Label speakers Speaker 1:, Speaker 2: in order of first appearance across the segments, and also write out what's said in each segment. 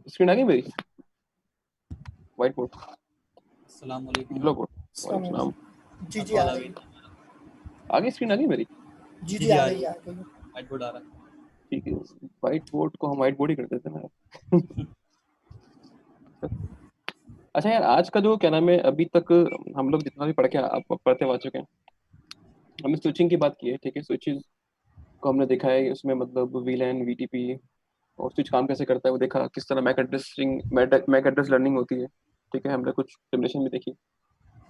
Speaker 1: Screen आ गई मेरी? White board,
Speaker 2: अस्सलाम वालेकुम।
Speaker 1: Yellow board.
Speaker 3: अस्सलाम
Speaker 1: वालेकुम सलाम।
Speaker 3: जी जी आ रही है।
Speaker 1: आगे स्क्रीन आ गई मेरी?
Speaker 3: जी जी आ रही है।
Speaker 2: व्हाइट बोर्ड आ रहा है।
Speaker 1: ठीक है, व्हाइट बोर्ड को हम व्हाइट बोर्ड ही कर देते हैं ना। अच्छा यार, आज का जो क्या नाम है, अभी तक हम लोग जितना भी पढ़ के आप पढ़ते आ चुके हैं, हमने स्विचिंग की बात की है। ठीक है, स्विचेस को हमने देखा है, उसमें मतलब वीलैन, वीटीपी और स्विच काम कैसे करता है वो देखा, किस तरह मैक एड्रेस लर्निंग होती है। ठीक है, हमने कुछ सिमुलेशन भी देखी।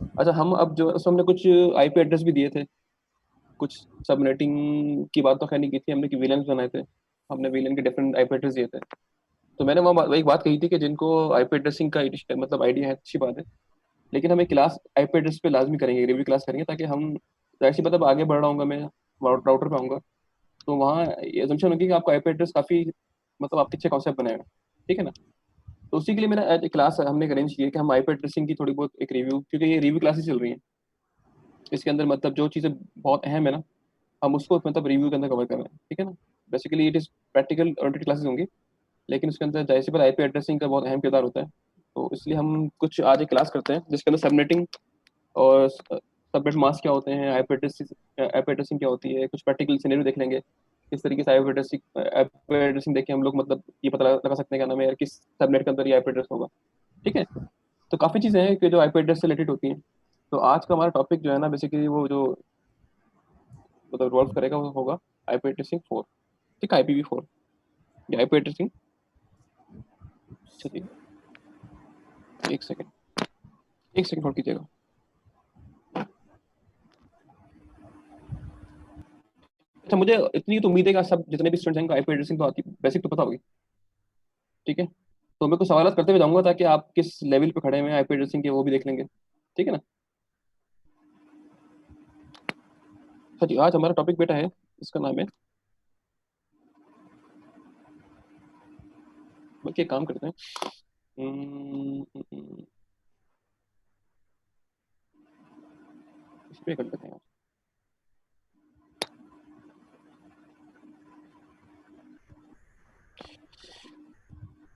Speaker 1: अच्छा, हम अब जो उसमें हमने कुछ आईपी एड्रेस भी दिए थे, कुछ सबनेटिंग की बात तो खैर नहीं की थी हमने, कि वीलैन बनाए थे हमने, वीलैन के डिफरेंट आईपी एड्रेस दिए थे। तो मैंने वहाँ एक बात कही थी कि जिनको आईपी एड्रेसिंग का मतलब आइडिया है, अच्छी बात है, लेकिन हम एक क्लास आईपी एड्रेस पे लाजमी करेंगे, रिव्यू क्लास करेंगे, ताकि हम जाहिर सी मतलब आगे बढ़ रहा हूँ मैं, राउटर पे आऊँगा, तो वहाँ ये assumption होगी कि आपका आईपी एड्रेस काफ़ी मतलब आपके अच्छे कॉन्सेप्ट बनाएगा। ठीक है ना? तो उसी के लिए मेरा एक क्लास हमने अरेंज की है कि हम आईपी एड्रेसिंग की थोड़ी बहुत एक रिव्यू, क्योंकि ये रिव्यू क्लासेस चल रही हैं, इसके अंदर मतलब जो चीज़ें बहुत अहम है ना, हम उसको मतलब रिव्यू के अंदर कवर कर रहे हैं। ठीक है ना? Basically it is practical oriented classes होंगी, लेकिन उसके अंदर जाहिर सी बात आईपी एड्रेसिंग का बहुत अहम किरदार होता है। तो इसलिए हम कुछ आज एक क्लास करते हैं जिसके अंदर सबनेटिंग और सबनेट मास्क क्या होते हैं, आईपी एड्रेसिंग क्या होती है, कुछ प्रैक्टिकल सिनेरियो देख लेंगे, किस तरीके से आईपी एड्रेसिंग देख के हम लोग मतलब ये पता लगा सकते हैं क्या नाम है यार, किस सबनेट के अंदर ये आईपी एड्रेस होगा। ठीक है, तो काफ़ी चीज़ें हैं कि जो आईपी एड्रेस से रिलेटेड होती हैं। तो आज का हमारा टॉपिक जो है ना, बेसिकली वो जो मतलब रिवॉल्व करेगा वो होगा आईपी एड्रेसिंग 4। ठीक है, IPv4 या आईपी एड्रेसिंग। चलिए, एक सेकेंड, एक सेकेंड होल्ड कीजिएगा। अच्छा, मुझे इतनी तो उम्मीद है कि सब जितने भी स्टूडेंट्स हैं आईपी एड्रेसिंग तो आती, बेसिक तो पता होगी। ठीक है, तो मैं कुछ सवाल करते हुए जाऊंगा ताकि आप किस लेवल पे खड़े हुए हैं आईपी एड्रेसिंग के वो भी देख लेंगे। ठीक है ना? अच्छा जी, आज हमारा टॉपिक बेटा है, इसका नाम है, बल्कि एक काम करते हैं, इस पे कर लेते हैं।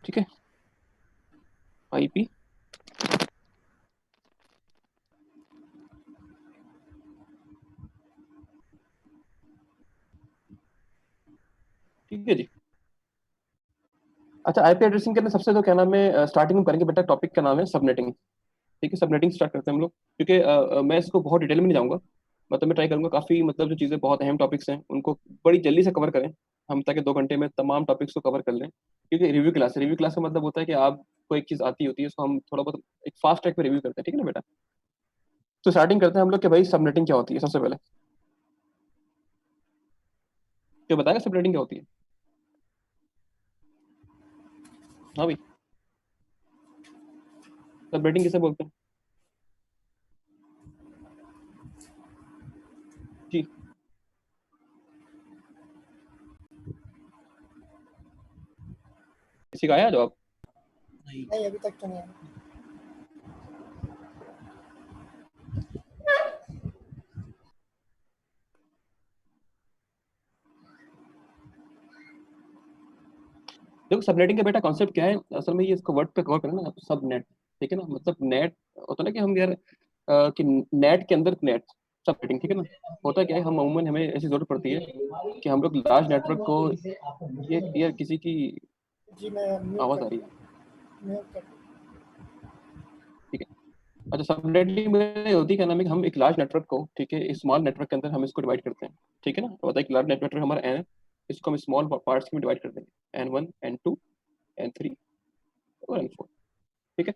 Speaker 1: ठीक है, आईपी ठीक है जी। अच्छा, आईपी एड्रेसिंग के अंदर सबसे तो क्या नाम है, स्टार्टिंग में करेंगे बेटा, टॉपिक का नाम है सबनेटिंग। ठीक है, सबनेटिंग स्टार्ट करते हैं हम लोग, क्योंकि मैं इसको बहुत डिटेल में नहीं जाऊंगा, मतलब मैं ट्राई करूंगा काफ़ी मतलब जो चीज़ें बहुत अहम टॉपिक्स हैं उनको बड़ी जल्दी से कवर करें हम, ताकि 2 घंटे में तमाम टॉपिक्स को कवर कर लें। क्योंकि रिव्यू क्लास का मतलब होता है कि आपको एक चीज़ आती होती है, उसको हम थोड़ा बहुत एक फास्ट ट्रैक पे रिव्यू करते हैं। ठीक है ना बेटा? तो स्टार्टिंग करते हैं हम लोग कि भाई सबनेटिंग क्या होती है। सबसे पहले क्या बताएगा सबनेटिंग क्या होती है? हाँ भाई, सबनेटिंग किसे बोलते हैं जी? किसी का आया जवाब?
Speaker 3: नहीं अभी तक तो नहीं आया।
Speaker 1: देखो, सबनेटिंग का बेटा कॉन्सेप्ट क्या है असल में, ये इसको वर्ड पे कवर करें ना, सब नेट। ठीक है ना? मतलब नेट होता है ना कि हम यार कि नेट के अंदर नेट, सब नेटिंग। ठीक है ना? होता क्या है, हम अमूमन हमें ऐसी जरूरत पड़ती है कि हम लोग लार्ज नेटवर्क को, ये किसी की
Speaker 3: जी मैं म्यूट
Speaker 1: आवाज
Speaker 3: कर
Speaker 1: आ रही है।
Speaker 3: म्यूट कर
Speaker 1: ठीक है, अच्छा, सबनेटिंग में होती क्या नाम है कि हम एक लार्ज नेटवर्क को, ठीक है, स्मॉल नेटवर्क के अंदर हम इसको डिवाइड करते हैं। ठीक है ना? तो बताइए, एक लार्ज नेटवर्क हमारा एन है, इसको हम स्मॉल पार्ट्स में डिवाइड कर देंगे, N1 N2 N3 और N4। ठीक है,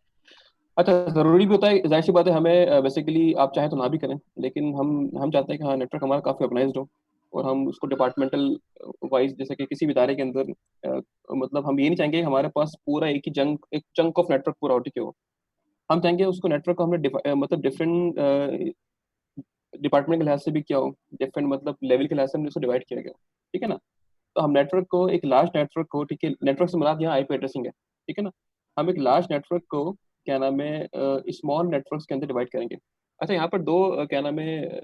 Speaker 1: अच्छा, ज़रूरी भी होता है, जाहिर सी बात है, हमें बेसिकली आप चाहें तो ना भी करें, लेकिन हम चाहते हैं कि हाँ नेटवर्क हमारा काफ़ी ऑर्गेनाइज्ड हो, और हम उसको डिपार्टमेंटल वाइज, जैसे कि किसी भी इदारे के अंदर मतलब हम ये नहीं चाहेंगे कि हमारे पास पूरा एक चंक ऑफ नेटवर्क पूरा OTK हो। हम चाहेंगे उसको नेटवर्क को हमने मतलब डिफरेंट डिपार्टमेंट के लिहाज से भी किया हो, डिफरेंट मतलब लेवल के लिहाज से हमने उसको डिवाइड किया गया हो। ठीक है ना? तो हम नेटवर्क को, एक लार्ज नेटवर्क को, ठीक है, नेटवर्क से मुराद यहाँ आईपी एड्रेसिंग है। ठीक है ना? हम एक लार्ज नेटवर्क को क्या नाम है स्मॉल नेटवर्क्स के अंदर डिवाइड करेंगे। अच्छा, यहाँ पर दो क्या नाम है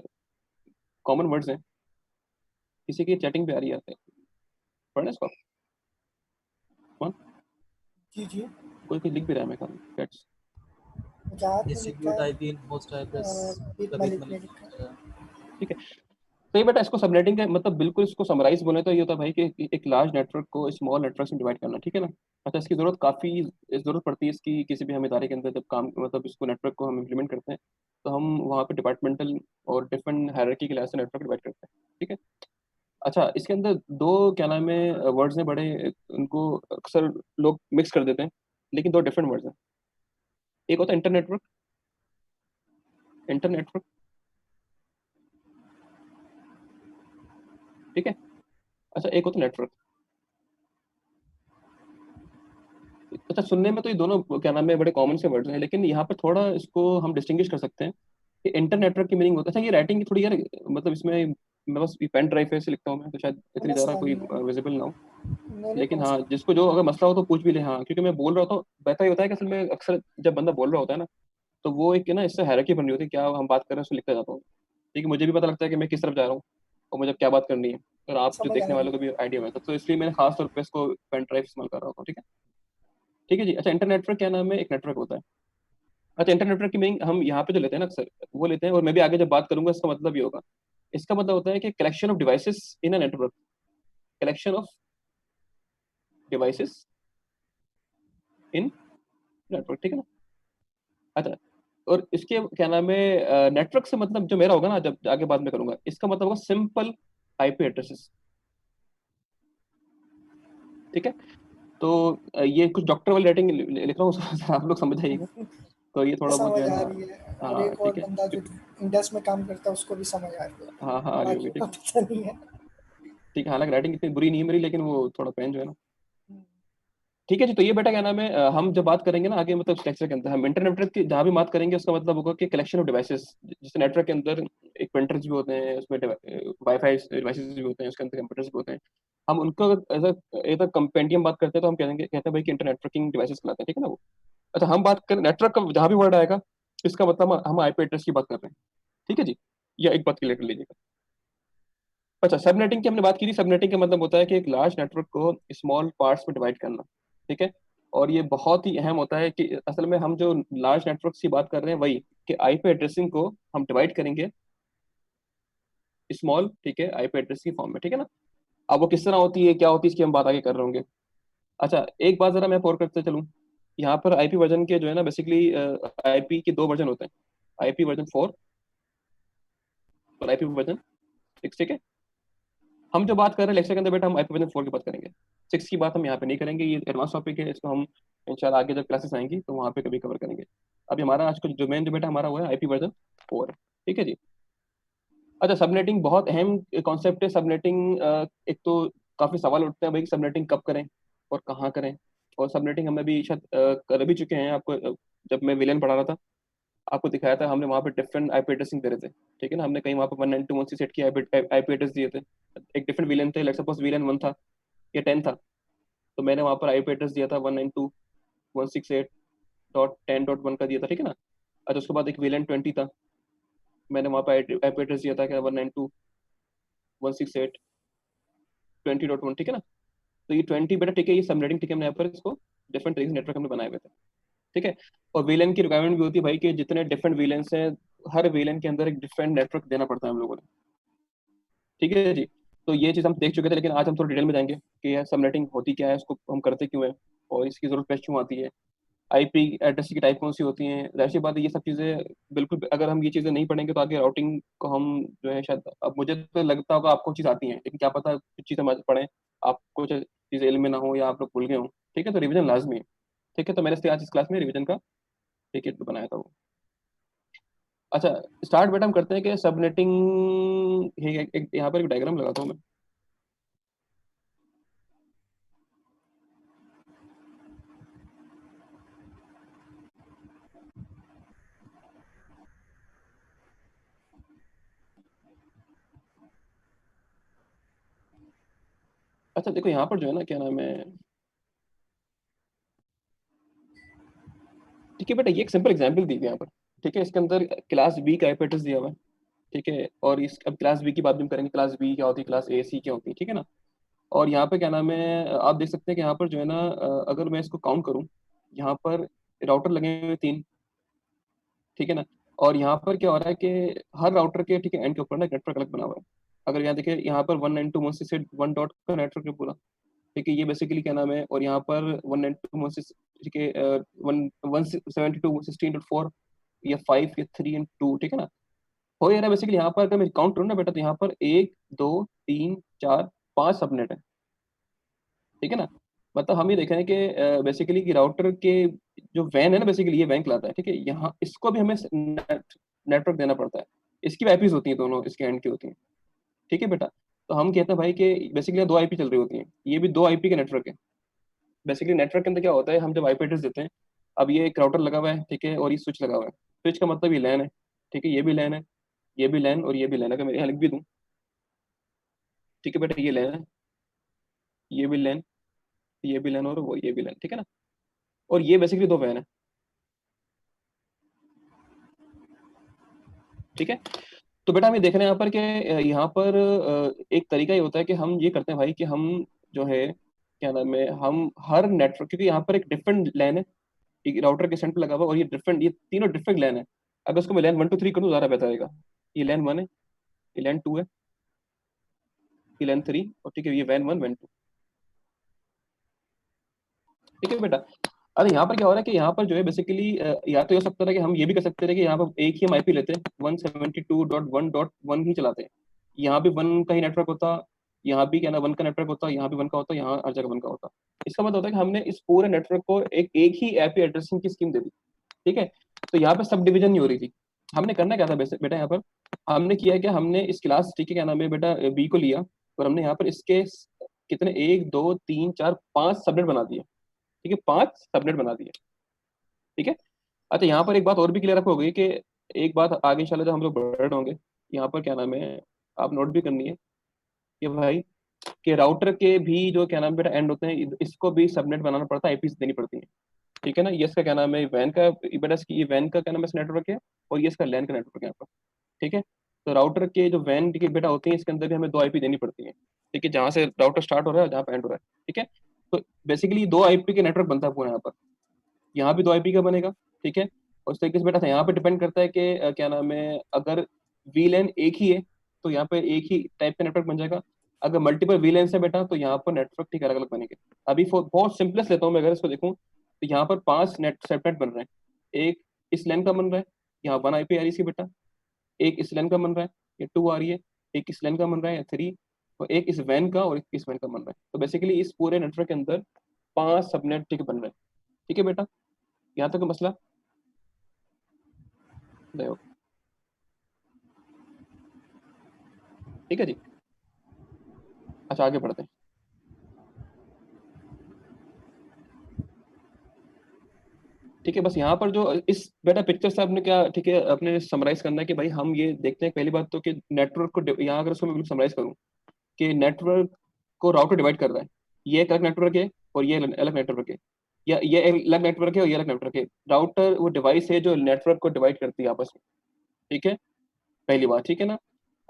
Speaker 1: कॉमन वर्ड्स हैं, किसी की चैटिंग पे आ रही है, पढ़ना इसको कौन?
Speaker 3: जी जी।
Speaker 1: कोई कोई लिख भी रहा है मैं काम कैट्स।
Speaker 3: जहाँ आपने लिखा
Speaker 2: डिस्ट्रीब्यूट
Speaker 3: है
Speaker 2: आईपी इन होस्ट एड्रेस
Speaker 3: बीत
Speaker 2: लबीब
Speaker 3: मलिक ने
Speaker 2: मलिक।
Speaker 3: लिखा है।
Speaker 1: ठीक है, तो ये बेटा इसको सबनेटिंग का मतलब बिल्कुल इसको समराइज बोले तो ये होता है भाई कि एक लार्ज नेटवर्क को स्मॉल नेटवर्क में डिवाइड करना, ठीक है ना। अच्छा, इसकी जरूरत काफ़ी जरूरत पड़ती है इसकी किसी भी हम इदारे के अंदर जब काम मतलब इसको नेटवर्क को हम इम्प्लीमेंट करते हैं, तो हम वहाँ पे डिपार्टमेंटल और डिफरेंट हायरार्की के लिहाज से नेटवर्क डिवाइड करते हैं, ठीक है। अच्छा, इसके अंदर दो क्या नाम है वर्ड्स हैं बड़े, उनको अक्सर लोग मिक्स कर देते हैं, लेकिन दो डिफरेंट वर्ड्स हैं। एक होता है इंटरनेटवर्क, इंटरनेटवर्क, ठीक है। अच्छा, एक होता है नेटवर्क। अच्छा, सुनने में तो ये दोनों क्या नाम है बड़े कॉमन से वर्ड्स हैं, लेकिन यहाँ पे थोड़ा इसको हम डिस्टिंग्विश कर सकते हैं कि इंटर नेटवर्क की मीनिंग होता है। अच्छा, ये राइटिंग की थोड़ी यार मतलब इसमें मैं बस पेन ड्राइव से लिखता हूँ मैं, तो शायद इतनी ज़्यादा
Speaker 3: समझता
Speaker 1: कोई
Speaker 3: नहीं है,
Speaker 1: विजिबल ना हो।
Speaker 3: नहीं नहीं
Speaker 1: लेकिन हाँ,
Speaker 3: समझता।
Speaker 1: जिसको जो अगर मसला हो तो पूछ भी ले, हाँ, क्योंकि मैं बोल रहा होता हूँ, बेहतर ये होता है कि असल में अक्सर जब बंदा बोल रहा होता है ना, तो वो एक ना इससे हायरार्की बन रही होती है, क्या हम बात कर रहे हैं उसको लिखता जाता हूँ। ठीक है, मुझे भी पता लगता है कि मैं किस तरफ जा रहा हूँ और मुझे क्या बात करनी है, और आप जो
Speaker 3: समझ
Speaker 1: देखने
Speaker 3: आया
Speaker 1: वालों को
Speaker 3: मुझे।
Speaker 1: भी आइडिया होगा, तो इसलिए मैंने खास तौर पर इसको पेन ड्राइव इस्तेमाल कर रहा हूँ, ठीक है। ठीक है जी। अच्छा, इंटर नेटवर्क क्या नाम है, एक नेटवर्क होता है। अच्छा, इंटर नेटवर्क की मीनिंग हम यहाँ पे जो लेते हैं ना अक्सर वो लेते हैं, और मैं भी आगे जब बात करूंगा इसका मतलब ये होगा। इसका मतलब होता है कि collection of devices in a network, collection of devices in network, ठीक है ना। अच्छा, और इसके क्या नाम है नेटवर्क से मतलब जो मेरा होगा ना, जब आगे बात में करूंगा, इसका मतलब होगा सिंपल आईपी एड्रेसेस, ठीक है। तो ये कुछ डॉक्टर वाली राइटिंग लिख रहा हूँ आप लोग समझ जाइएगा, तो ये
Speaker 3: ये
Speaker 1: थोड़ा बहुत जो
Speaker 3: समझ
Speaker 1: है
Speaker 3: आ
Speaker 1: ना।
Speaker 3: रही है, और
Speaker 1: हाँ
Speaker 3: एक और
Speaker 1: ठीक है,
Speaker 3: बंदा जो इंडस में काम करता है उसको भी समझ आ रही
Speaker 1: हाँ हाँ
Speaker 3: है,
Speaker 1: आ रही होगी,
Speaker 3: बाकियों
Speaker 1: ठीक
Speaker 3: का
Speaker 1: है।
Speaker 3: पता नहीं है।
Speaker 1: ठीक है, हालांकि राइटिंग इतनी बुरी नहीं है मेरी, लेकिन वो थोड़ा पेन जो है ना। ठीक है जी, तो ये बेटा क्या नाम है हम जब बात करेंगे ना आगे मतलब लेक्चर के अंदर, हम इंटरनेट की जहाँ भी बात करेंगे उसका मतलब होगा कि कलेक्शन ऑफ डिवाइसेस, जैसे नेटवर्क के अंदर एक प्रिंटर्स भी होते हैं, उसमें वाईफाई डिवाइसेस भी होते हैं, उसके अंदर कंप्यूटर्स भी होते हैं। हम उनको एज अ कंपेंडियम बात करते हैं तो हम कहते हैं भाई कि इंटर नेटवर्किंग डिवाइसेस कहलाते हैं, ठीक है ना वो। अच्छा, हम बात करें नेटवर्क का जहाँ भी वर्ड आएगा, इसका मतलब हम आईपी एड्रेस की बात कर रहे हैं, ठीक है जी। या एक बात क्लियर कर लीजिएगा। अच्छा, सबनेटिंग की हमने बात की थी, सबनेटिंग का मतलब होता है कि एक लार्ज नेटवर्क को स्मॉल पार्ट्स में डिवाइड करना, ठीक है। और ये बहुत ही अहम होता है कि असल में हम जो लार्ज नेटवर्क की बात कर रहे हैं वही, कि आईपी एड्रेसिंग को हम डिवाइड करेंगे स्मॉल, ठीक है, आईपी एड्रेस की फॉर्म में, ठीक है ना। अब वो किस तरह होती है, क्या होती है, इसकी हम बात आगे कर रहे होंगे। अच्छा, एक बात जरा मैं और करते चलूँ, यहाँ पर आईपी वर्जन के जो है ना बेसिकली आईपी के दो वर्जन होते हैं, आईपी वर्जन 4 और आईपी वर्जन 6, ठीक है। हम जो बात कर रहे हैं लेक्चर के अंदर बेटा, हम आईपी वर्जन 4 की बात करेंगे, 6 की बात हम यहाँ पे नहीं करेंगे, ये एडवांस टॉपिक है, इसको हम इंशाल्लाह आगे जब क्लासेस आएंगी तो वहाँ पे कभी कवर करेंगे। अभी हमारा आज का जो मेन जो बेटा हमारा हुआ है आईपी वर्जन 4, ठीक है जी। अच्छा, सबनेटिंग बहुत अहम कॉन्सेप्ट है। सबनेटिंग एक तो काफ़ी सवाल उठते हैं भाई, सबनेटिंग कब करें और कहाँ करें, और सबनेटिंग हम अभी शायद कर भी चुके हैं आपको जब मैं विलेन पढ़ा रहा था आपको दिखाया था, हमने वहाँ पे डिफरेंट आईपी एड्रेसिंग दे रहे थे, ठीक है ना। हमने कहीं वहाँ पे 192.168 की आईपी एड्रेस दिए थे, एक डिफरेंट विलेन थे, लेट्स सपोज विलेन 1 था या 10 था, तो मैंने वहाँ पर आईपी एड्रेस दिया था 192.168.10.1 का दिया था, ठीक है ना। अच्छा, उसके बाद एक विलेन 20 था, मैंने वहाँ पर आईपी एड्रेस दिया था क्या 192.168.20.1, ठीक है ना। तो ये 20 बेटा ठीक है, ये सबनेटिंग, ठीक है, हमने यहाँ पर इसको डिफरेंट तरीके से नेटवर्क हमने बनाए हुए थे, ठीक है। और वीलन की रिक्वायरमेंट भी होती है भाई कि जितने डिफरेंट वीलेंस हैं, हर वीलन के अंदर एक डिफरेंट नेटवर्क देना पड़ता है हम लोगों ने, ठीक है जी। तो ये चीज़ हम देख चुके थे, लेकिन आज हम थोड़ा डिटेल में जाएंगे कि यह सबनेटिंग होती क्या है, उसको हम करते क्यों है, और इसकी जरूरत पेश क्यों आती है, आईपी एड्रेस की टाइप कौन सी होती हैं, जाहिर सी बात है ये सब चीज़ें बिल्कुल, अगर हम ये चीज़ें नहीं पढ़ेंगे तो आगे राउटिंग को हम जो है शायद, अब मुझे तो लगता होगा आपको चीज़ आती है, लेकिन क्या पता कुछ चीज़ें पढ़ें आपको चीज़ें इल्म में ना हो या आप लोग भूल गए हो, ठीक है। तो रिवीजन लाजमी है, ठीक है। तो मैंने इसलिए आज इस क्लास में रिवीजन का टिकट बनाया था वो। अच्छा, स्टार्ट बेटा हम करते हैं कि सबनेटिंग, यहाँ पर एक डायग्राम लगाता हूँ मैं। अच्छा देखो, यहाँ पर जो है ना क्या नाम है, ठीक है बेटा, ये एक सिंपल एग्जांपल दी हुई है यहाँ पर, ठीक है। इसके अंदर क्लास बी का एड्रेस दिया हुआ है, ठीक है। और इस अब क्लास बी की बात भी हम करेंगे, क्लास बी क्या होती है, क्लास ए सी क्या होती है, ठीक है ना। और यहाँ पे क्या नाम है, आप देख सकते हैं कि यहाँ पर जो है ना, अगर मैं इसको काउंट करूँ, यहाँ पर राउटर लगे हुए 3, ठीक है ना। और यहाँ पर क्या हो रहा है कि हर राउटर के, ठीक है, एंड के ऊपर ना नेटवर्क अलग बना हुआ है। अगर यहाँ देखिए, यहाँ पर 192.168 1 डॉट का नेटवर्क है पूरा, ठीक है, ये बेसिकली क्या नाम है। और यहाँ पर 192.1, ठीक है, 172.16.4 या 5 या 3 एंड 2, ठीक है ना। हो ये रहा है बेसिकली। यहाँ पर अगर मैं काउंट करूँ ना बेटा, तो यहाँ पर 1 2 3 4 5 सबनेट है, ठीक है ना। मतलब हम ये देख रहे हैं कि बेसिकली कि राउटर के जो वैन है ना, बेसिकली ये वैन कहलाता है, ठीक है। यहाँ इसको भी हमें नेटवर्क देना पड़ता है। इसकी भी आईपीज होती हैं, दोनों इसके एंड की होती हैं, ठीक है बेटा। तो हम कहते हैं भाई कि बेसिकली 2 आईपी चल रही होती हैं, ये भी 2 आईपी के नेटवर्क है। बेसिकली नेटवर्क के अंदर क्या होता है, हम जब आईपी एड्रेस देते हैं, अब ये एक राउटर लगा हुआ है, ठीक है, और ये स्विच लगा हुआ है। स्विच का मतलब ये लैन है, ठीक है, ये भी लैन है, ये भी लैन और ये भी लैन है। अगर मैं यहाँ लिख भी दूँ, ठीक है बेटा, ये लैन है, ये भी लैन, ये भी लैन और वो ये भी लैन, ठीक है ना। और ये बेसिकली 2 वैन है, ठीक है। तो बेटा हम ये देख रहे हैं यहाँ पर कि यहाँ पर एक तरीका ये होता है कि हम ये करते हैं भाई कि हम जो है क्या नाम है, हम हर नेटवर्क, क्योंकि यहाँ पर एक डिफरेंट लैन है, एक राउटर के सेंटर लगा हुआ, और ये डिफरेंट, ये तीनों डिफरेंट लैन है। अगर उसको मैं लैन 1 2 3 करूँ ज़्यादा बेहतर रहेगा। ये लैन 1 है, ये लैन 2 है, ये लैन 3, और ठीक है, ये वैन 1 वैन 2, ठीक है बेटा। अरे यहाँ पर क्या हो रहा है कि यहाँ पर जो है बेसिकली, या तो ये हो सकता है कि हम ये भी कर सकते हैं कि यहाँ पर एक ही हम आईपी लेते हैं, 172.1.1 ही चलाते हैं। यहाँ भी 1 का ही नेटवर्क होता, यहाँ भी क्या ना 1 का नेटवर्क होता, यहाँ भी 1 का होता, यहाँ हर जगह 1 का होता। इसका मतलब होता है कि हमने इस पूरे नेटवर्क को एक एक ही आईपी एड्रेसिंग की स्कीम दे दी, ठीक है। तो यहाँ पे सब डिवीजन नहीं हो रही थी। हमने करना क्या था बेटा, यहाँ पर हमने किया क्या, हमने इस क्लास, ठीक है, क्या नाम है बेटा, बी को लिया, और हमने यहाँ पर इसके कितने 1 2 3 4 5 सबनेट बना दिए, ठीक है, 5 सबनेट बना दिए, ठीक है। अच्छा, यहाँ पर एक बात और भी क्लियर हो गई कि एक बात आगे इंशाल्लाह जब हम लोग बढ़ रहे होंगे, यहाँ पर क्या नाम है, आप नोट भी करनी है कि भाई कि राउटर के भी जो क्या नाम है बेटा एंड होते हैं, इसको भी सबनेट बनाना पड़ता है, आईपीस देनी पड़ती है, ठीक है ना। ये इसका क्या नाम है, वैन का बेटा, इसकी ये वैन का क्या नाम है नेटवर्क है, और ये इसका लैन का नेटवर्क है यहाँ पर, ठीक है। तो राउटर के जो वैन की बेटा होती है, इसके अंदर भी हमें 2 आईपी देनी पड़ती है, ठीक है, जहाँ से राउटर स्टार्ट हो रहा है और जहाँ पे एंड हो रहा है, ठीक है। तो बेसिकली 2 आईपी के नेटवर्क बनता है पूरा यहाँ पर। यहाँ भी 2 आईपी का बनेगा, ठीक है। और उस तरीके से बेटा था, यहाँ पे डिपेंड करता है कि क्या नाम है, अगर वीलैन एक ही है तो यहाँ पे एक ही टाइप का नेटवर्क बन जाएगा। अगर मल्टीपल वीलैन है बेटा, तो यहाँ पर नेटवर्क ठीक अलग अलग बनेंगे। अभी बहुत सिंपलेस्ट लेता हूँ मैं, अगर इसको देखूँ तो यहाँ पर 5 नेट सेपरेट बन रहे हैं। एक इस लैन का बन रहा है, यहाँ 1 आईपी आ रही है इसकी बेटा। एक इस लैन का बन रहा है, ये 2 आ रही है। एक इस लैन का बन रहा है, 3। और एक इस वैन का, और एक इस वैन का बन रहा है। तो बेसिकली इस पूरे नेटवर्क के अंदर 5 सबनेट ठीक बन रहे हैं, ठीक है बेटा। यहाँ तक का मसला नहीं, ठीक है जी। अच्छा, आगे बढ़ते हैं। ठीक है, बस यहाँ पर जो इस बेटा पिक्चर से आपने क्या, ठीक है, अपने समराइज करना है कि भाई हम ये देखते हैं पहली बात तो कि नेटवर्क को यहाँ अगर उसको मैं बिल्कुल समराइज करूँ कि नेटवर्क को राउटर डिवाइड कर रहा है। ये एक अलग नेटवर्क है और ये अलग नेटवर्क है, या ये एक अलग नेटवर्क है और ये अलग नेटवर्क है। राउटर वो डिवाइस है जो नेटवर्क को डिवाइड करती है आपस में, ठीक है, पहली बात, ठीक है ना।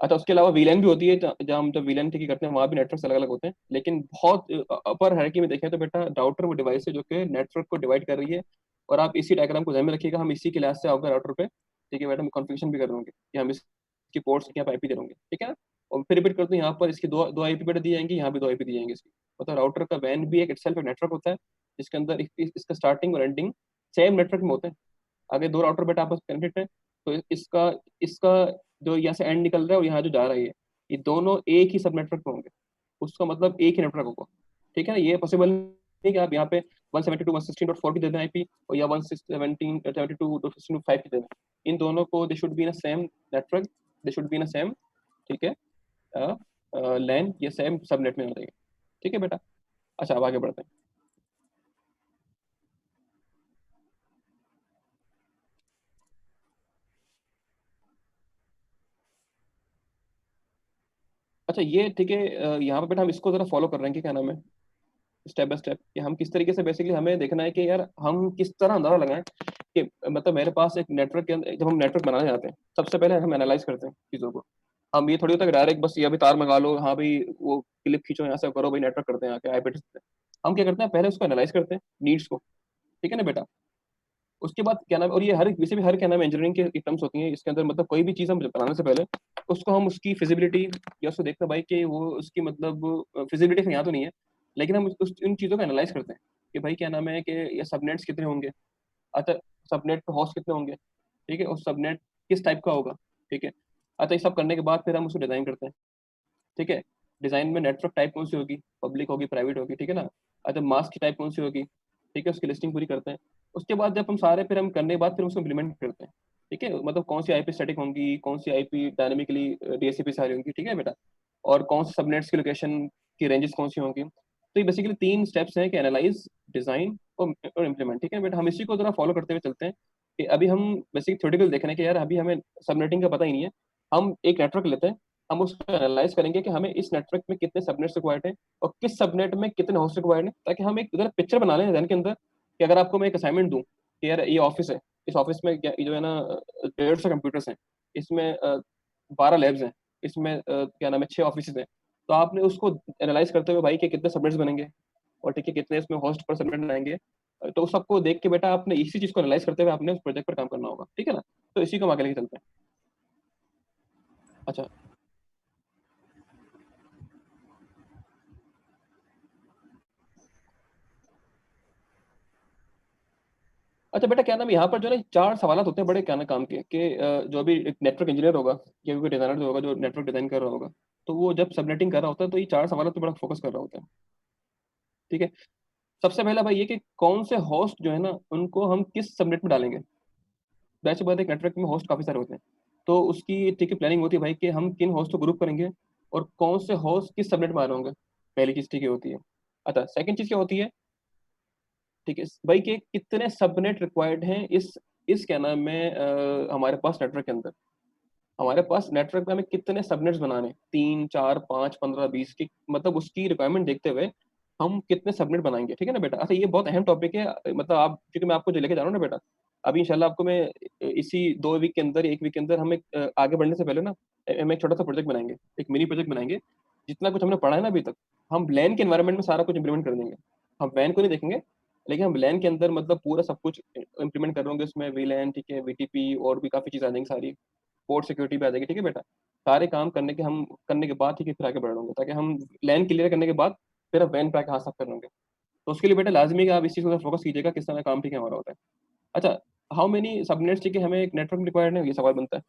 Speaker 1: अच्छा, उसके अलावा वीलैन भी होती है, जहाँ हम जब वीलैन की करते हैं वहाँ भी नेटवर्क अलग अलग होते हैं, लेकिन बहुत अपर हायरार्की में देखें तो बेटा राउटर वो डिवाइस है जो कि नेटवर्क को डिवाइड कर रही है। और आप इसी डायग्राम को ध्यान में रखिएगा, हम इसी क्लास से आओगे राउटर पे, ठीक है बेटा। हम कॉन्फ़िगरेशन भी कर दूंगे कि हम इसकी पोर्ट्स यहाँ पे आईपी दे देंगे, ठीक है ना। और फिर रिपीट करते हैं, यहाँ पर इसकी दो दो आईपी बेटा दी जाएंगी, यहाँ भी 2 आईपी दी जाएंगी इसकी। मतलब राउटर का वैन भी एक इटसेल्फ एक नेटवर्क होता है, जिसके अंदर इसका स्टार्टिंग और एंडिंग सेम नेटवर्क में होते हैं। अगर 2 राउटर बेटा आपस में कनेक्टेड है, तो इसका इसका जो यहाँ से एंड निकल रहा है और यहाँ जो जा रही है, ये दोनों एक ही सब नेटवर्क में होंगे। उसका मतलब एक ही नेटवर्क होगा, ठीक है ना। ये पॉसिबल नहीं कि आप यहाँ पे 172.116.4 की दे दें आईपी, और या 172.172.16.5 की दे दें। इन दोनों को दे should be in same network, they should be in same, ठीक है, लैन, ये सेम सब नेट में हो जाएगा, ठीक है बेटा। अच्छा, अब आगे बढ़ते हैं। अच्छा, ये ठीक है, यहाँ पे बेटा हम इसको जरा फॉलो कर रहे हैं कि क्या नाम है, स्टेप बाय स्टेप, कि हम किस तरीके से बेसिकली हमें देखना है कि यार हम किस तरह अंदाजा लगाएं कि मतलब मेरे पास एक नेटवर्क के अंदर जब हम नेटवर्क बनाने जाते हैं, सबसे पहले हम एनालाइज करते हैं चीज़ों को। हम ये थोड़ी होता है कि डायरेक्ट बस ये अभी तार मंगा लो, हाँ भाई वो क्लिप खींचो यहाँ से करो भाई नेटवर्क करते हैं आके आईपी एड्रेस पे। हम क्या करते हैं, पहले उसको एनालाइज करते हैं नीड्स को, ठीक है ना बेटा। उसके बाद क्या नाम, और ये हर वैसे भी हर क्या नाम इंजीनियरिंग के टर्म्स होती हैं इसके अंदर, मतलब कोई भी चीज़ हम बनाने से पहले उसको हम उसकी फिजिबिलिटी या उसको देखते हैं भाई कि वो उसकी मतलब फिजिबिलिटी यहाँ तो नहीं है, लेकिन हम उन चीज़ों को एनालाइज करते हैं कि भाई क्या नाम है कि ये सबनेट्स कितने होंगे, अच्छा सबनेट पे होस्ट कितने होंगे, ठीक है, और सबनेट किस टाइप का होगा, ठीक है। अच्छा ये सब करने के बाद फिर हम उसको डिजाइन करते हैं, ठीक है। डिजाइन में नेटवर्क टाइप कौन सी होगी, पब्लिक होगी प्राइवेट होगी, ठीक है ना। अच्छा मास्क की टाइप कौन सी होगी, ठीक है, उसकी लिस्टिंग पूरी करते हैं। उसके बाद जब हम सारे फिर हम करने के बाद फिर उसको इम्प्लीमेंट करते हैं, ठीक है, मतलब कौन सी आईपी स्टैटिक होंगी, कौन सी आईपी डायनेमिकली डीएचसीपी सारी होंगी, ठीक है बेटा, और कौन से सबनेट्स की लोकेशन की रेंजेस कौन सी होंगी। तो ये बेसिकली 3 स्टेप्स हैं कि एनालाइज, डिजाइन और इम्प्लीमेंट, ठीक है बेटा। हम इसी को जरा फॉलो करते हुए चलते हैं कि अभी हम बेसिक थ्योरेटिकल देख रहे हैं कि यार अभी हमें सबनेटिंग का पता ही नहीं है। हम एक नेटवर्क लेते हैं, हम उसको एनालाइज करेंगे कि हमें इस नेटवर्क में कितने सबनेट्स रिक्वायर्ड हैं और किस सबनेट में कितने होस्ट रिक्वायर्ड हैं, ताकि हम एक इधर पिक्चर बना लें ध्यान के अंदर कि अगर आपको मैं एक असाइनमेंट दूं कि यार ये ऑफिस है, इस ऑफिस में जो है ना 150 कंप्यूटर्स हैं, इसमें 12 लैब्स हैं, इसमें क्या नाम है 6 ऑफिस हैं, तो आपने उसको एनालाइज करते हुए भाई के कितने सबनेट्स बनेंगे और ठीक है कितने इसमें होस्ट पर सबनेट आएंगे, तो उस सबको देख के बेटा आपने इसी चीज को एनालाइज करते हुए आपने उस प्रोजेक्ट पर काम करना होगा, ठीक है ना। तो इसी को हम आगे लेके चलते हैं। अच्छा अच्छा बेटा क्या नाम है, यहाँ पर जो है ना 4 सवाल होते हैं बड़े क्या ना काम के कि जो भी एक नेटवर्क इंजीनियर होगा या कोई डिजाइनर जो होगा जो नेटवर्क डिजाइन कर रहा होगा, तो वो जब सबनेटिंग कर रहा होता है तो ये 4 सवाल पे बड़ा फोकस कर रहा होता है, ठीक है। सबसे पहला भाई ये कि कौन से होस्ट जो है ना उनको हम किस सबनेट में डालेंगे। वैसे बात है एक नेटवर्क में होस्ट काफी सारे होते हैं, तो उसकी ठीक है प्लानिंग होती है भाई कि हम किन होस्ट को ग्रुप करेंगे और कौन से होस्ट किस सबनेट में आ रहे होंगे, पहली चीज ठीक है होती है। अच्छा सेकंड चीज क्या होती है, ठीक है भाई कि कितने सबनेट रिक्वायर्ड हैं इस क्या नाम है हमारे पास नेटवर्क के अंदर, हमारे पास नेटवर्क में हमें कितने सबनेट्स बनाने, 3 4 5 15 20 की, मतलब उसकी रिक्वायरमेंट देखते हुए हम कितने सबनेट बनाएंगे, ठीक है ना बेटा। अच्छा ये बहुत अहम टॉपिक है, मतलब आप क्योंकि मैं आपको जो लेके जा रहा हूँ ना बेटा, अभी इंशाल्लाह आपको मैं इसी 2 वीक के अंदर 1 वीक के अंदर हम एक आगे बढ़ने से पहले ना हम एक छोटा सा प्रोजेक्ट बनाएंगे, एक मिनी प्रोजेक्ट बनाएंगे। जितना कुछ हमने पढ़ा है ना अभी तक, हम लैन के एनवायरनमेंट में सारा कुछ इंप्लीमेंट कर देंगे। हम वैन को नहीं देखेंगे, लेकिन हम लैन के अंदर मतलब पूरा सब कुछ इंप्लीमेंट कर होंगे उसमें, वीलैन ठीक है, वीटीपी और भी काफी चीजें आ जाएंगी सारी, पोर्ट सिक्योरिटी भी आ जाएगी, ठीक है बेटा। सारे काम करने के बाद ठीक है फिर आगे बढ़ होंगे, ताकि हम लैन क्लियर करने के बाद फिर हम वैन पे आके हाथ साफ कर लेंगे। तो उसके लिए बेटा लाजमी है कि आप इस चीज़ को फोकस कीजिएगा किस तरह काम ठीक है हमारा होता है। अच्छा हाउ मेनी सबनेट्स ठीक है हमें एक नेटवर्क में रिक्वायर्ड है, ये सवाल बनता है।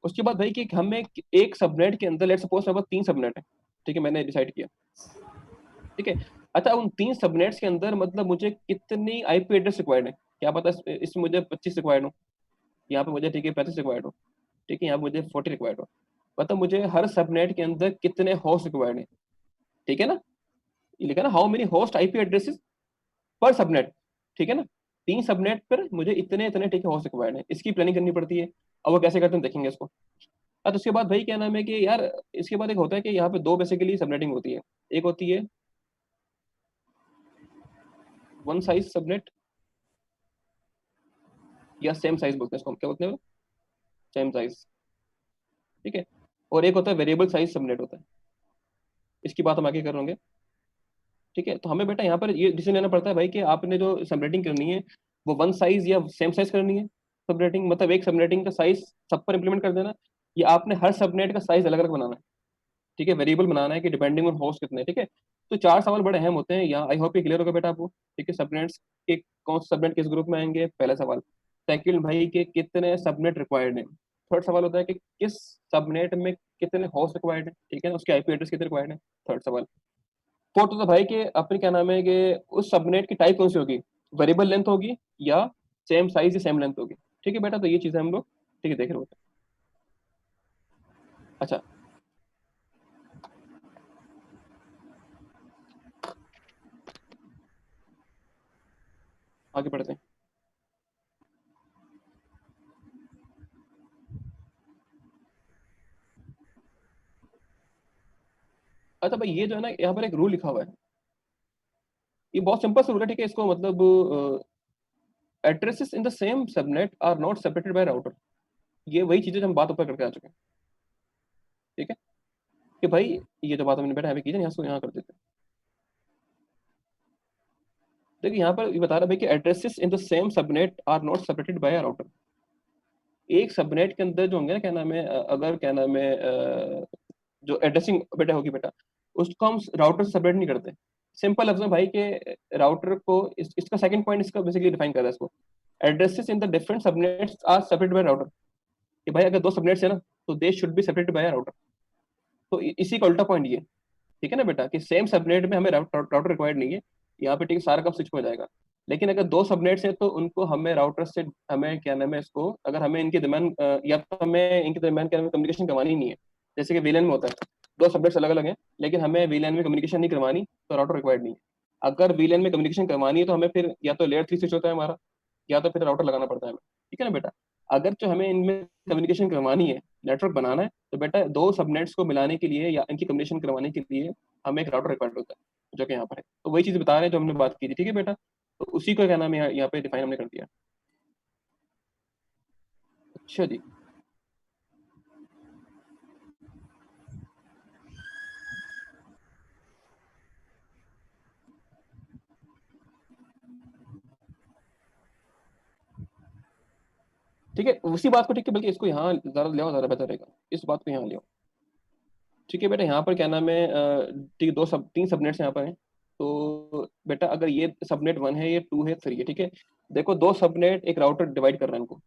Speaker 1: उसके बाद भाई कि हमें एक सबनेट के अंदर लेट सपोज अब 3 सबनेट है, ठीक है, मैंने डिसाइड किया, ठीक है। अच्छा उन 3 सबनेट्स के अंदर मतलब मुझे कितनी आईपी एड्रेस रिक्वायर्ड है, क्या पता इसमें मुझे 25 रिक्वायर्ड हो, यहाँ पे मुझे ठीक है 35 रिक्वायर्ड हो, ठीक है, यहाँ पे मुझे 40 रिक्वायर्ड हो। मतलब मुझे हर सबनेट के अंदर कितने होस्ट रिक्वायर्ड है, ठीक है ना। ये लिखा ना how many host IP addresses पर सबनेट, ठीक है ना। 3 सबनेट पर मुझे इतने इतने ठीक है होस्ट रिक्वायर्ड है, इसकी प्लानिंग करनी पड़ती है। अब वो कैसे करते हैं देखेंगे इसको। अब उसके बाद भाई क्या नाम है कि यार इसके बाद एक होता है कि यहाँ पे दो बेसिकली सबनेटिंग होती है, एक होती है वन साइज सबनेट या सेम साइज बोलते हैं इसको, हम क्या बोलते हैं, सेम साइज, ठीक है। और एक होता है वेरिएबल साइज सबनेट होता है, इसकी बात हम आगे कर होंगे, ठीक है। तो हमें बेटा यहाँ पर ये डिसीजन लेना पड़ता है भाई कि आपने जो सबनेटिंग करनी है वो वन साइज या सेम साइज करनी है। सबनेटिंग मतलब एक सबनेटिंग का साइज सब पर इंप्लीमेंट कर देना, या आपने हर सबनेट का साइज अलग अलग बनाना है, ठीक है, वेरिएबल बनाना है कि डिपेंडिंग ऑन होस्ट कितने, ठीक है। तो 4 सवाल बड़े अहम होते हैं यहाँ, आई होप ये क्लियर होगा बेटा आपको, ठीक है। सबनेट्स के कौन से सबनेट किस ग्रुप में आएंगे, पहला सवाल। सेकंड भाई के कितने सबनेट रिक्वायर्ड है। थर्ड सवाल होता है कि किस सबनेट में कितने होस्ट रिक्वायर्ड है, ठीक है, उसके आईपी एड्रेस कितने रिक्वायर्ड है, थर्ड सवाल। फोर्थ होता है भाई कि अपने क्या नाम है कि उस सबनेट की टाइप कौन सी होगी, वेरिएबल लेंथ होगी या सेम साइज या सेम लेंथ होगी, ठीक है बेटा। तो ये चीजें हम लोग ठीक है देख रहे होते हैं। अच्छा आगे बढ़ते हैं। अच्छा भाई ये जो है ना यहाँ पर एक रूल लिखा हुआ है, ये बहुत सिंपल सा रूल है, ठीक है। इसको मतलब addresses in the same subnet are not separated by router, ये वही चीजें जो हम बात ऊपर करके आ चुके हैं, ठीक है, कि भाई ये जो बात हमने बेटा यहाँ की यहाँ से यहाँ कर देते हैं। देखिए यहाँ पर ये बता रहा है भाई कि addresses in the same subnet are not separated by a router. एक सबनेट के अंदर जो होंगे ना, क्या नाम है, अगर क्या नाम है, जो एड्रेसिंग बेटा होगी बेटा, उसको हम राउटर से सेपरेट नहीं करते। सिंपल लफ्ज में भाई के राउटर को इसका सेकंड पॉइंट इसका बेसिकली डिफाइन कर रहा है इसको। Addresses in the different subnets are separated by router, कि भाई अगर दो सबनेट्स है ना तो they should be separated by router. तो इसी का उल्टा पॉइंट ये, ठीक है ना बेटा, कि सेम सबनेट में हमें राउटर रिक्वायर्ड नहीं है यहाँ पे, ठीक है, सारा काम स्विच हो जाएगा। लेकिन अगर दो सबनेट्स हैं तो उनको हमें राउटर से, हमें क्या नाम है इसको, अगर हमें इनके दरम्यान या तो हमें इनके दरम्यान क्या नाम है कम्युनिकेशन करवानी नहीं है, जैसे कि वीलैन में होता है दो सबनेट्स अलग अलग हैं लेकिन हमें वीलैन में कम्युनिकेशन नहीं करवानी, तो राउटर रिक्वायर्ड नहीं है। अगर वीलैन में कम्युनिकेशन करवानी है तो हमें फिर या तो लेयर 3 स्विच होता है हमारा, या तो फिर राउटर लगाना पड़ता है हमें, ठीक है ना बेटा। अगर जो हमें इनमें कम्युनिकेशन करवानी है, नेटवर्क बनाना है, तो बेटा दो सबनेट्स को मिलाने के लिए या इनकी कम्युनिकेशन करवाने के लिए हमें एक राउटर रिक्वायर्ड होता है, जो कि यहाँ पर है। तो वही चीज बता रहे हैं जो हमने बात की थी, ठीक है बेटा। तो उसी को क्या नाम है यहाँ पे डिफाइन हमने कर दिया। अच्छा जी, ठीक है, उसी बात को, ठीक है, बल्कि इसको यहाँ ज्यादा ले आओ, ज्यादा बेहतर रहेगा, इस बात को यहाँ ले आओ। ठीक है बेटा, यहाँ पर क्या नाम है, ठीक है, तीन सबनेट्स यहाँ पर हैं। तो बेटा अगर ये सबनेट 1 है, ये 2 है, 3 है, ठीक है। देखो दो सबनेट एक राउटर डिवाइड कर रहा है इनको,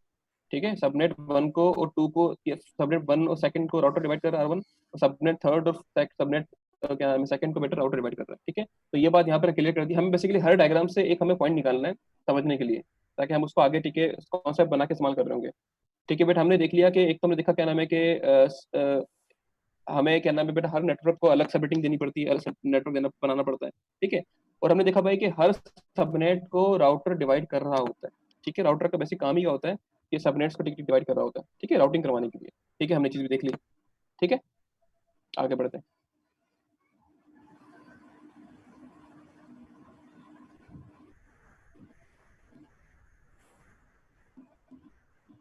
Speaker 1: ठीक है, सबनेट 1 को और 2 को, सबनेट 1 और सेकंड को राउटर डिवाइड कर रहा है R1, और सबनेट थर्ड और सबनेट क्या नाम है सेकंड को बेटा राउटर डिवाइड कर रहा है, ठीक है। तो ये बात यहाँ पर क्लियर कर दी हमें। बेसिकली हर डायग्राम से एक हमें पॉइंट निकालना है समझने के लिए, ताकि हम उसको आगे, ठीक है, कॉन्सेप्ट बना के इस्तेमाल कर रहे होंगे। ठीक है बेटा, हमने देख लिया कि एक तो हमने देखा क्या नाम है कि हमें क्या नाम है बेटा हर नेटवर्क को अलग सबनेटिंग देनी पड़ती है, अलग नेटवर्क देना बनाना पड़ता है, ठीक है। और हमने देखा भाई कि हर सबनेट को राउटर डिवाइड कर रहा होता है, ठीक है। राउटर का बेसिक काम ही क्या होता है कि सबनेट्स को डिवाइड कर रहा होता है, ठीक है, राउटिंग करवाने के लिए, ठीक है। हमने चीज भी देख ली, ठीक है, आगे बढ़ते हैं।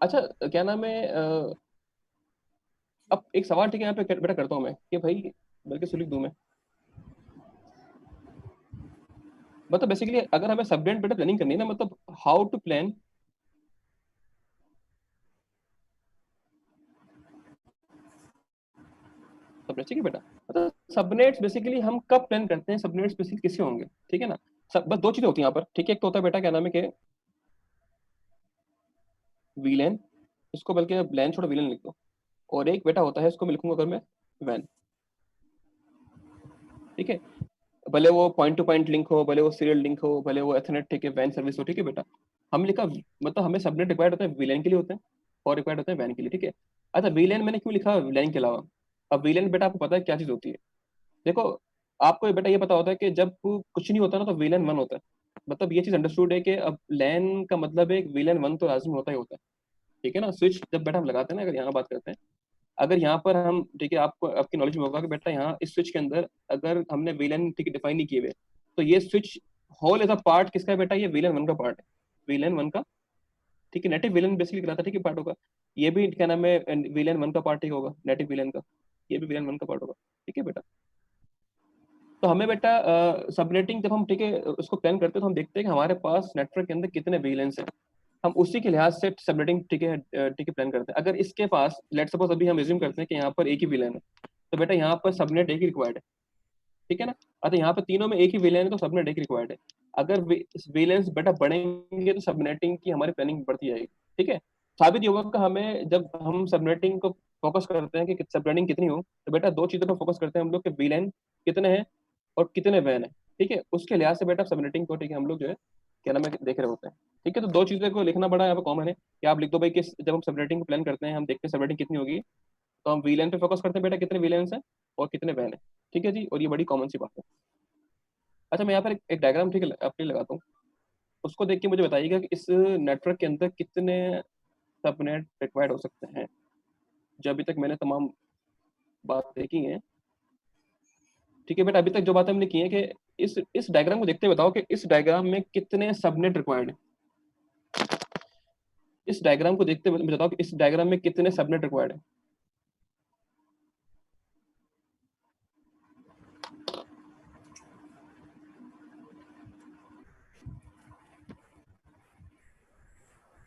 Speaker 1: अच्छा, क्या नाम है, अब एक सवाल, ठीक है, यहाँ पे बेटा करता हूँ मैं कि भाई, बल्कि सुलिख दूं मैं, मतलब बेसिकली अगर हमें सबनेट बेटा प्लानिंग करनी है ना, मतलब हाउ टू प्लान, सबनेट, ठीक है बेटा। मतलब सबनेट्स बेसिकली हम कब प्लान करते हैं, सबनेट्स बेसिकली किससे होंगे, ठीक है ना। सब बस दो चीजें होती हैं यहाँ पर, ठीक है। एक तो होता है बेटा क्या नाम है कि वीलेन, इसको बल्कि लैन छोड़ो वीलेन लिख दो, और एक बेटा होता है, इसको मैं लिखूंगा अगर मैं वैन, ठीक है। भले वो पॉइंट टू पॉइंट लिंक हो, भले वो सीरियल लिंक हो, भले वो एथरनेट, ठीक है, वैन सर्विस हो, ठीक है बेटा। हम लिखा मतलब हमें सबनेट रिक्वायर्ड होता है वीलेन के लिए होते हैं, और रिक्वायर्ड होते हैं वैन के लिए, ठीक है। अच्छा, वीलेन मैंने क्यों लिखा वैन के अलावा? अब वीलेन बेटा आपको पता है क्या चीज होती है? देखो, आपको बेटा ये पता होता है कि जब कुछ नहीं होता ना तो वीलेन वन होता है। मतलब ये चीज अंडरस्टूड है कि अब लैन का मतलब है वीलेन वन तो लाजमी होता ही होता है, ठीक है ना। स्विच जब बेटा हम लगाते हैं ना, अगर यहाँ बात करते हैं, अगर यहाँ पर हम, ठीक है, आपको आपकी नॉलेज में होगा कि बेटा यहाँ इस स्विच के अंदर अगर हमने वीलेन, ठीक है, डिफाइन नहीं किए हुए, तो ये switch whole as a part किसका है बेटा? ये वीलेन वन का पार्ट है, वीलेन वन का, ठीक है। नेटिव वीलेन बेसिकली कहलाता है, ठीक है, पार्ट होगा। ये भी क्या नाम है, वीलेन वन का पार्ट ही होगा, नेटिव वीलेन का, ये भी वीलेन वन का पार्ट होगा, ठीक है बेटा। तो हमें बेटा सबनेटिंग जब हम, ठीक है, उसको प्लान करते हैं तो हम देखते हैं कि हमारे पास नेटवर्क के अंदर कितने वीलेंस हैं, हम उसी के लिहाज से सबनेटिंग, ठीक है, ठीक है, प्लान करते हैं। अगर इसके पास लेट सपोज अभी हम रिज्यूम करते हैं कि यहाँ पर एक ही विलेन है, तो बेटा यहाँ पर सबनेट एक ही रिक्वायर्ड है, ठीक है ना। अगर यहाँ पर तीनों में एक ही विलेन है तो सबनेट एक रिक्वायर्ड है। अगर विलेंस बेटा बढ़ेंगे तो सबनेटिंग की हमारी प्लानिंग बढ़ती जाएगी, ठीक है। साबित ये होगा कि हमें जब हम सबनेटिंग को फोकस करते हैं कि सबनेटिंग कितनी हो, तो बेटा दो चीजों पर फोकस करते हैं हम लोग कि विलेन कितने हैं और कितने वैन है, ठीक है। उसके लिहाज से बेटा सबनेटिंग को, ठीक है, हम लोग जो है क्या नाम है देख रहे होते हैं, ठीक है। तो दो चीजों को लिखना बड़ा यहाँ पे कॉमन है कि आप लिख दो भाई कि जब हम सबनेटिंग को प्लान करते हैं हम देखते हैं सबनेटिंग कितनी होगी, तो हम वीलेन पे फोकस करते हैं बेटा कितने वीलेंस हैं और कितने वैन है, ठीक है जी। और ये बड़ी कॉमन सी बात है। अच्छा, मैं यहाँ पर एक डायग्राम, ठीक है, अपने लगाता हूँ, उसको देख के मुझे बताइएगा कि इस नेटवर्क के अंदर कितने सबनेट रिक्वायर्ड हो सकते हैं। जो अभी तक मैंने तमाम बात देखी है, ठीक है बेटा, अभी तक जो बात हमने की है कि इस डायग्राम को देखते हुए बताओ कि इस डायग्राम में कितने सबनेट रिक्वायर्ड है। इस डायग्राम को देखते हुए मुझे बताओ कि इस डायग्राम में कितने सबनेट रिक्वायर्ड है।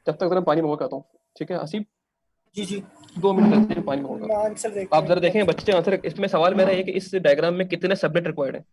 Speaker 1: जब तक जरा पानी मंगवा के आता हूँ, ठीक है आसिफ?
Speaker 3: जी जी
Speaker 1: 2 मिनट लगते हैं, पानी मंगवा।
Speaker 3: मैं आंसर देखता
Speaker 1: आप
Speaker 3: हूँ
Speaker 1: जरा
Speaker 3: इनका।
Speaker 1: देखें बच्चे आंसर। इसमें सवाल मेरा है कि इस डायग्राम में कितने सबनेट रिक्वायर्ड है?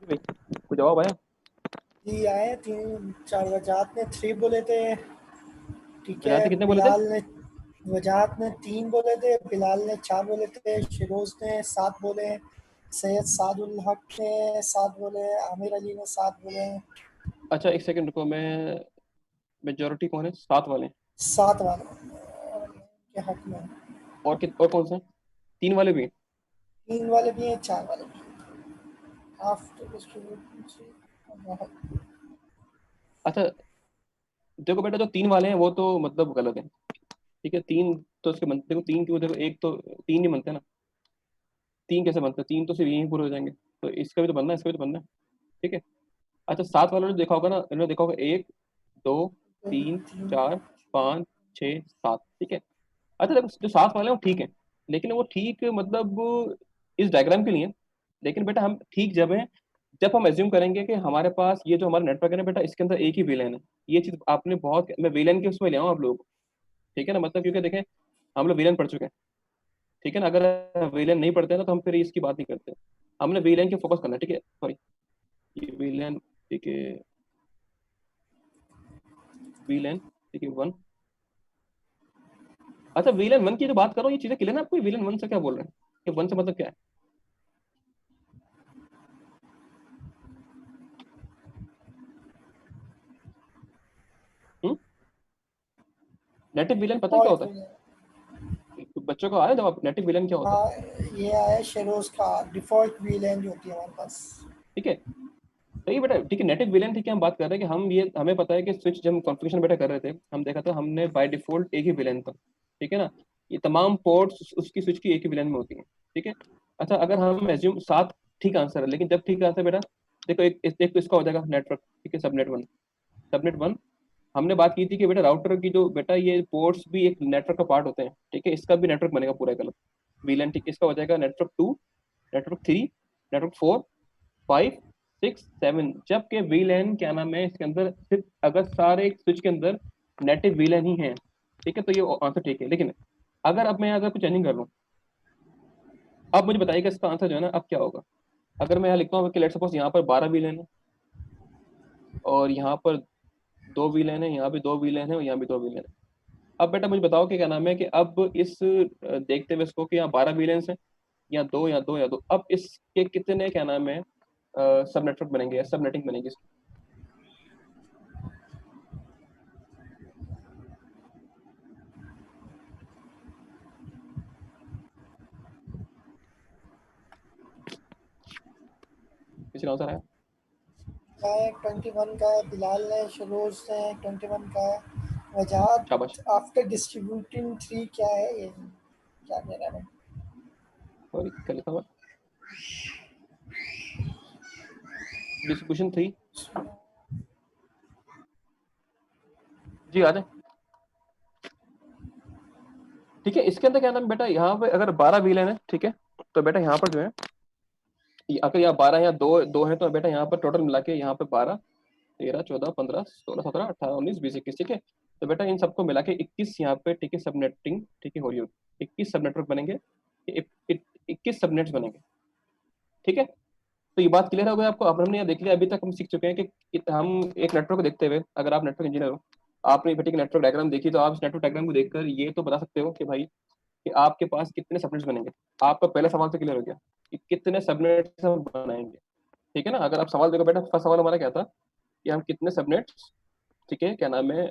Speaker 1: भाई कोई जवाब आया?
Speaker 3: जी आए 3 4 वजाहत ने 3 बोले थे, ठीक है।
Speaker 1: वजाहत कितने बोले थे?
Speaker 3: बिलाल ने वजाहत ने 3 बोले थे, बिलाल ने 4 बोले थे, शिरोज ने 7 बोले, सैयद सादुल हक ने 7 बोले, आमिर अली ने 7 बोले।
Speaker 1: अच्छा एक सेकंड रुको, मैं मेजोरिटी कौन है? 7 वाले?
Speaker 3: 7 वाले के हक में।
Speaker 1: और कौन सा है? 3 वाले भी?
Speaker 3: 3 वाले भी हैं, 4 वाले भी हैं। आफ्टर डिस्ट्रीब्यूशन
Speaker 1: अच्छा देखो बेटा, जो 3 वाले हैं वो तो मतलब गलत है, ठीक है। 3 तो उसके बनते, देखो 3 क्यों, देखो एक तो 3 नहीं बनते ना। 3 कैसे बनते हैं? 3 तो सिर्फ यहीं पूरे हो जाएंगे, तो इसका भी तो बनना है, इसका भी तो बनना है, ठीक है। अच्छा 7 वालों ने देखा होगा ना, इन्होंने देखा होगा 1 2 3 4 5 6 7, ठीक है। अच्छा देखो जो 7 वाले हैं वो ठीक है, लेकिन वो ठीक मतलब इस डायग्राम के लिए। लेकिन बेटा हम ठीक जब है जब हम एज्यूम करेंगे कि हमारे पास ये जो हमारा नेटवर्क है ना बेटा, इसके अंदर एक ही विलेन है। ये चीज आपने बहुत, मैं विलेन के उसमें ले आऊँ आप लोग को, ठीक है ना, मतलब क्योंकि देखें हम लोग विलेन पढ़ चुके हैं, ठीक है ना। अगर विलेन नहीं पढ़ते ना तो हम फिर इसकी बात नहीं करते। हमने विलेन के फोकस करना है, ठीक है। सॉरी, ये विलेन, ठीक है, विलेन, ठीक है 1। अच्छा विलेन 1 की जो बात करो, ये चीजें क्लियर ना आपको? विलेन 1 से क्या बोल रहे हैं, कि 1 से मतलब क्या है? नेटिव विलेन पता है क्या होता
Speaker 3: डिफॉल्ट।
Speaker 1: है? बच्चों को आया जवाब नेटिव विलेन क्या होता है?
Speaker 3: हाँ, ये आया शेरोज का डिफॉल्ट वीलेन जो होती है हमारे पास।
Speaker 1: ठीक है, सही बेटा, ठीक है। नेटिव विलेन ठीक है, हम बात कर रहे हैं कि हम ये, हमें पता है कि स्विच जब हम कॉन्फ़िगरेशन बेटा कर रहे थे, हम देखा था हमने बाय डिफॉल्ट एक ही विलेन था, ठीक है ना। ये तमाम पोर्ट्स उसकी स्विच की एक ही विलेन में होती हैं, ठीक है। अच्छा अगर हम एज्यूम 7 ठीक आंसर है, लेकिन जब ठीक आंसर बेटा देखो, एक तो इसका हो जाएगा नेटवर्क, ठीक है, सबनेट 1। सबनेट 1 हमने बात की थी कि बेटा राउटर की जो बेटा ये पोर्ट्स भी एक नेटवर्क का पार्ट होते हैं, ठीक है। इसका भी नेटवर्क बनेगा पूरा एक अलग वीलन, ठीक है। इसका हो जाएगा नेटवर्क 2, नेटवर्क 3, नेटवर्क 4 5 6 7। जबकि वीलन क्या नाम है इसके अंदर, सिर्फ अगर सारे स्विच के अंदर नेटिव वीलन ही है, ठीक है, तो ये आंसर ठीक है। लेकिन अगर अब मैं अगर कुछ चेंजिंग कर लूँ, अब मुझे बताइएगा इसका आंसर जो है ना अब क्या होगा। अगर मैं यहाँ लिखता हूँ कि लेट सपोज यहाँ पर 12 वीलन है, और यहाँ पर 2 वीलन है, यहाँ भी 2 वीलन है, और यहाँ भी 2 वीलन है। अब बेटा मुझे बताओ कि क्या नाम है कि अब इस देखते हुए इसको कि यहाँ 12 विलियंस हैं, या दो या दो या दो, अब इसके कितने क्या नाम है सब नेटवर्क बनेंगे या सब नेटिंग बनेगी इसकी? किसी का आंसर आया?
Speaker 3: का है 21 का है, बिलाल ने शरोज ने 21 का है। वजाहत
Speaker 1: शाबाश।
Speaker 3: आफ्टर डिस्ट्रीब्यूटिंग 3 क्या है ये, क्या कह रहा है?
Speaker 1: सॉरी क्या लिखा हुआ? डिस्ट्रीब्यूशन 3। जी आ जाए, ठीक है। इसके अंदर क्या नाम बेटा, यहाँ पे अगर 12 विलेन है, ठीक है, तो बेटा यहाँ पर जो है, अगर यहाँ 12 या दो दो है, तो बेटा यहाँ पर टोटल मिला के यहाँ पे 12 13 14 15 16 17 18 19 20 21, ठीक है। तो बेटा इन सबको मिला के 21 यहाँ पे, ठीक है, सबनेटिंग, ठीक है, हो रही होगी। 21 सब नेटवर्क बनेंगे, 21 सबनेट्स बनेंगे, ठीक है। तो ये बात क्लियर हो गई आपको? अब हमने यहाँ देख लिया, अभी तक हम सीख चुके हैं कि हम एक नेटवर्क को देखते हुए, अगर आप नेटवर्क इंजीनियर हो, आपने पर्टिकुलर नेटवर्क डायग्राम देखी, तो आप इस नेटवर्क डायग्राम को देखकर ये तो बता सकते हो कि भाई कि आपके पास कितने सबनेट्स बनेंगे। आपका पहला सवाल तो क्लियर हो गया कि कितने सबनेट्स हम बनाएंगे, ठीक है ना। अगर आप सवाल देखो बेटा, फर्स्ट सवाल हमारा क्या था कि हम कितने सबनेट्स, ठीक है, क्या नाम है,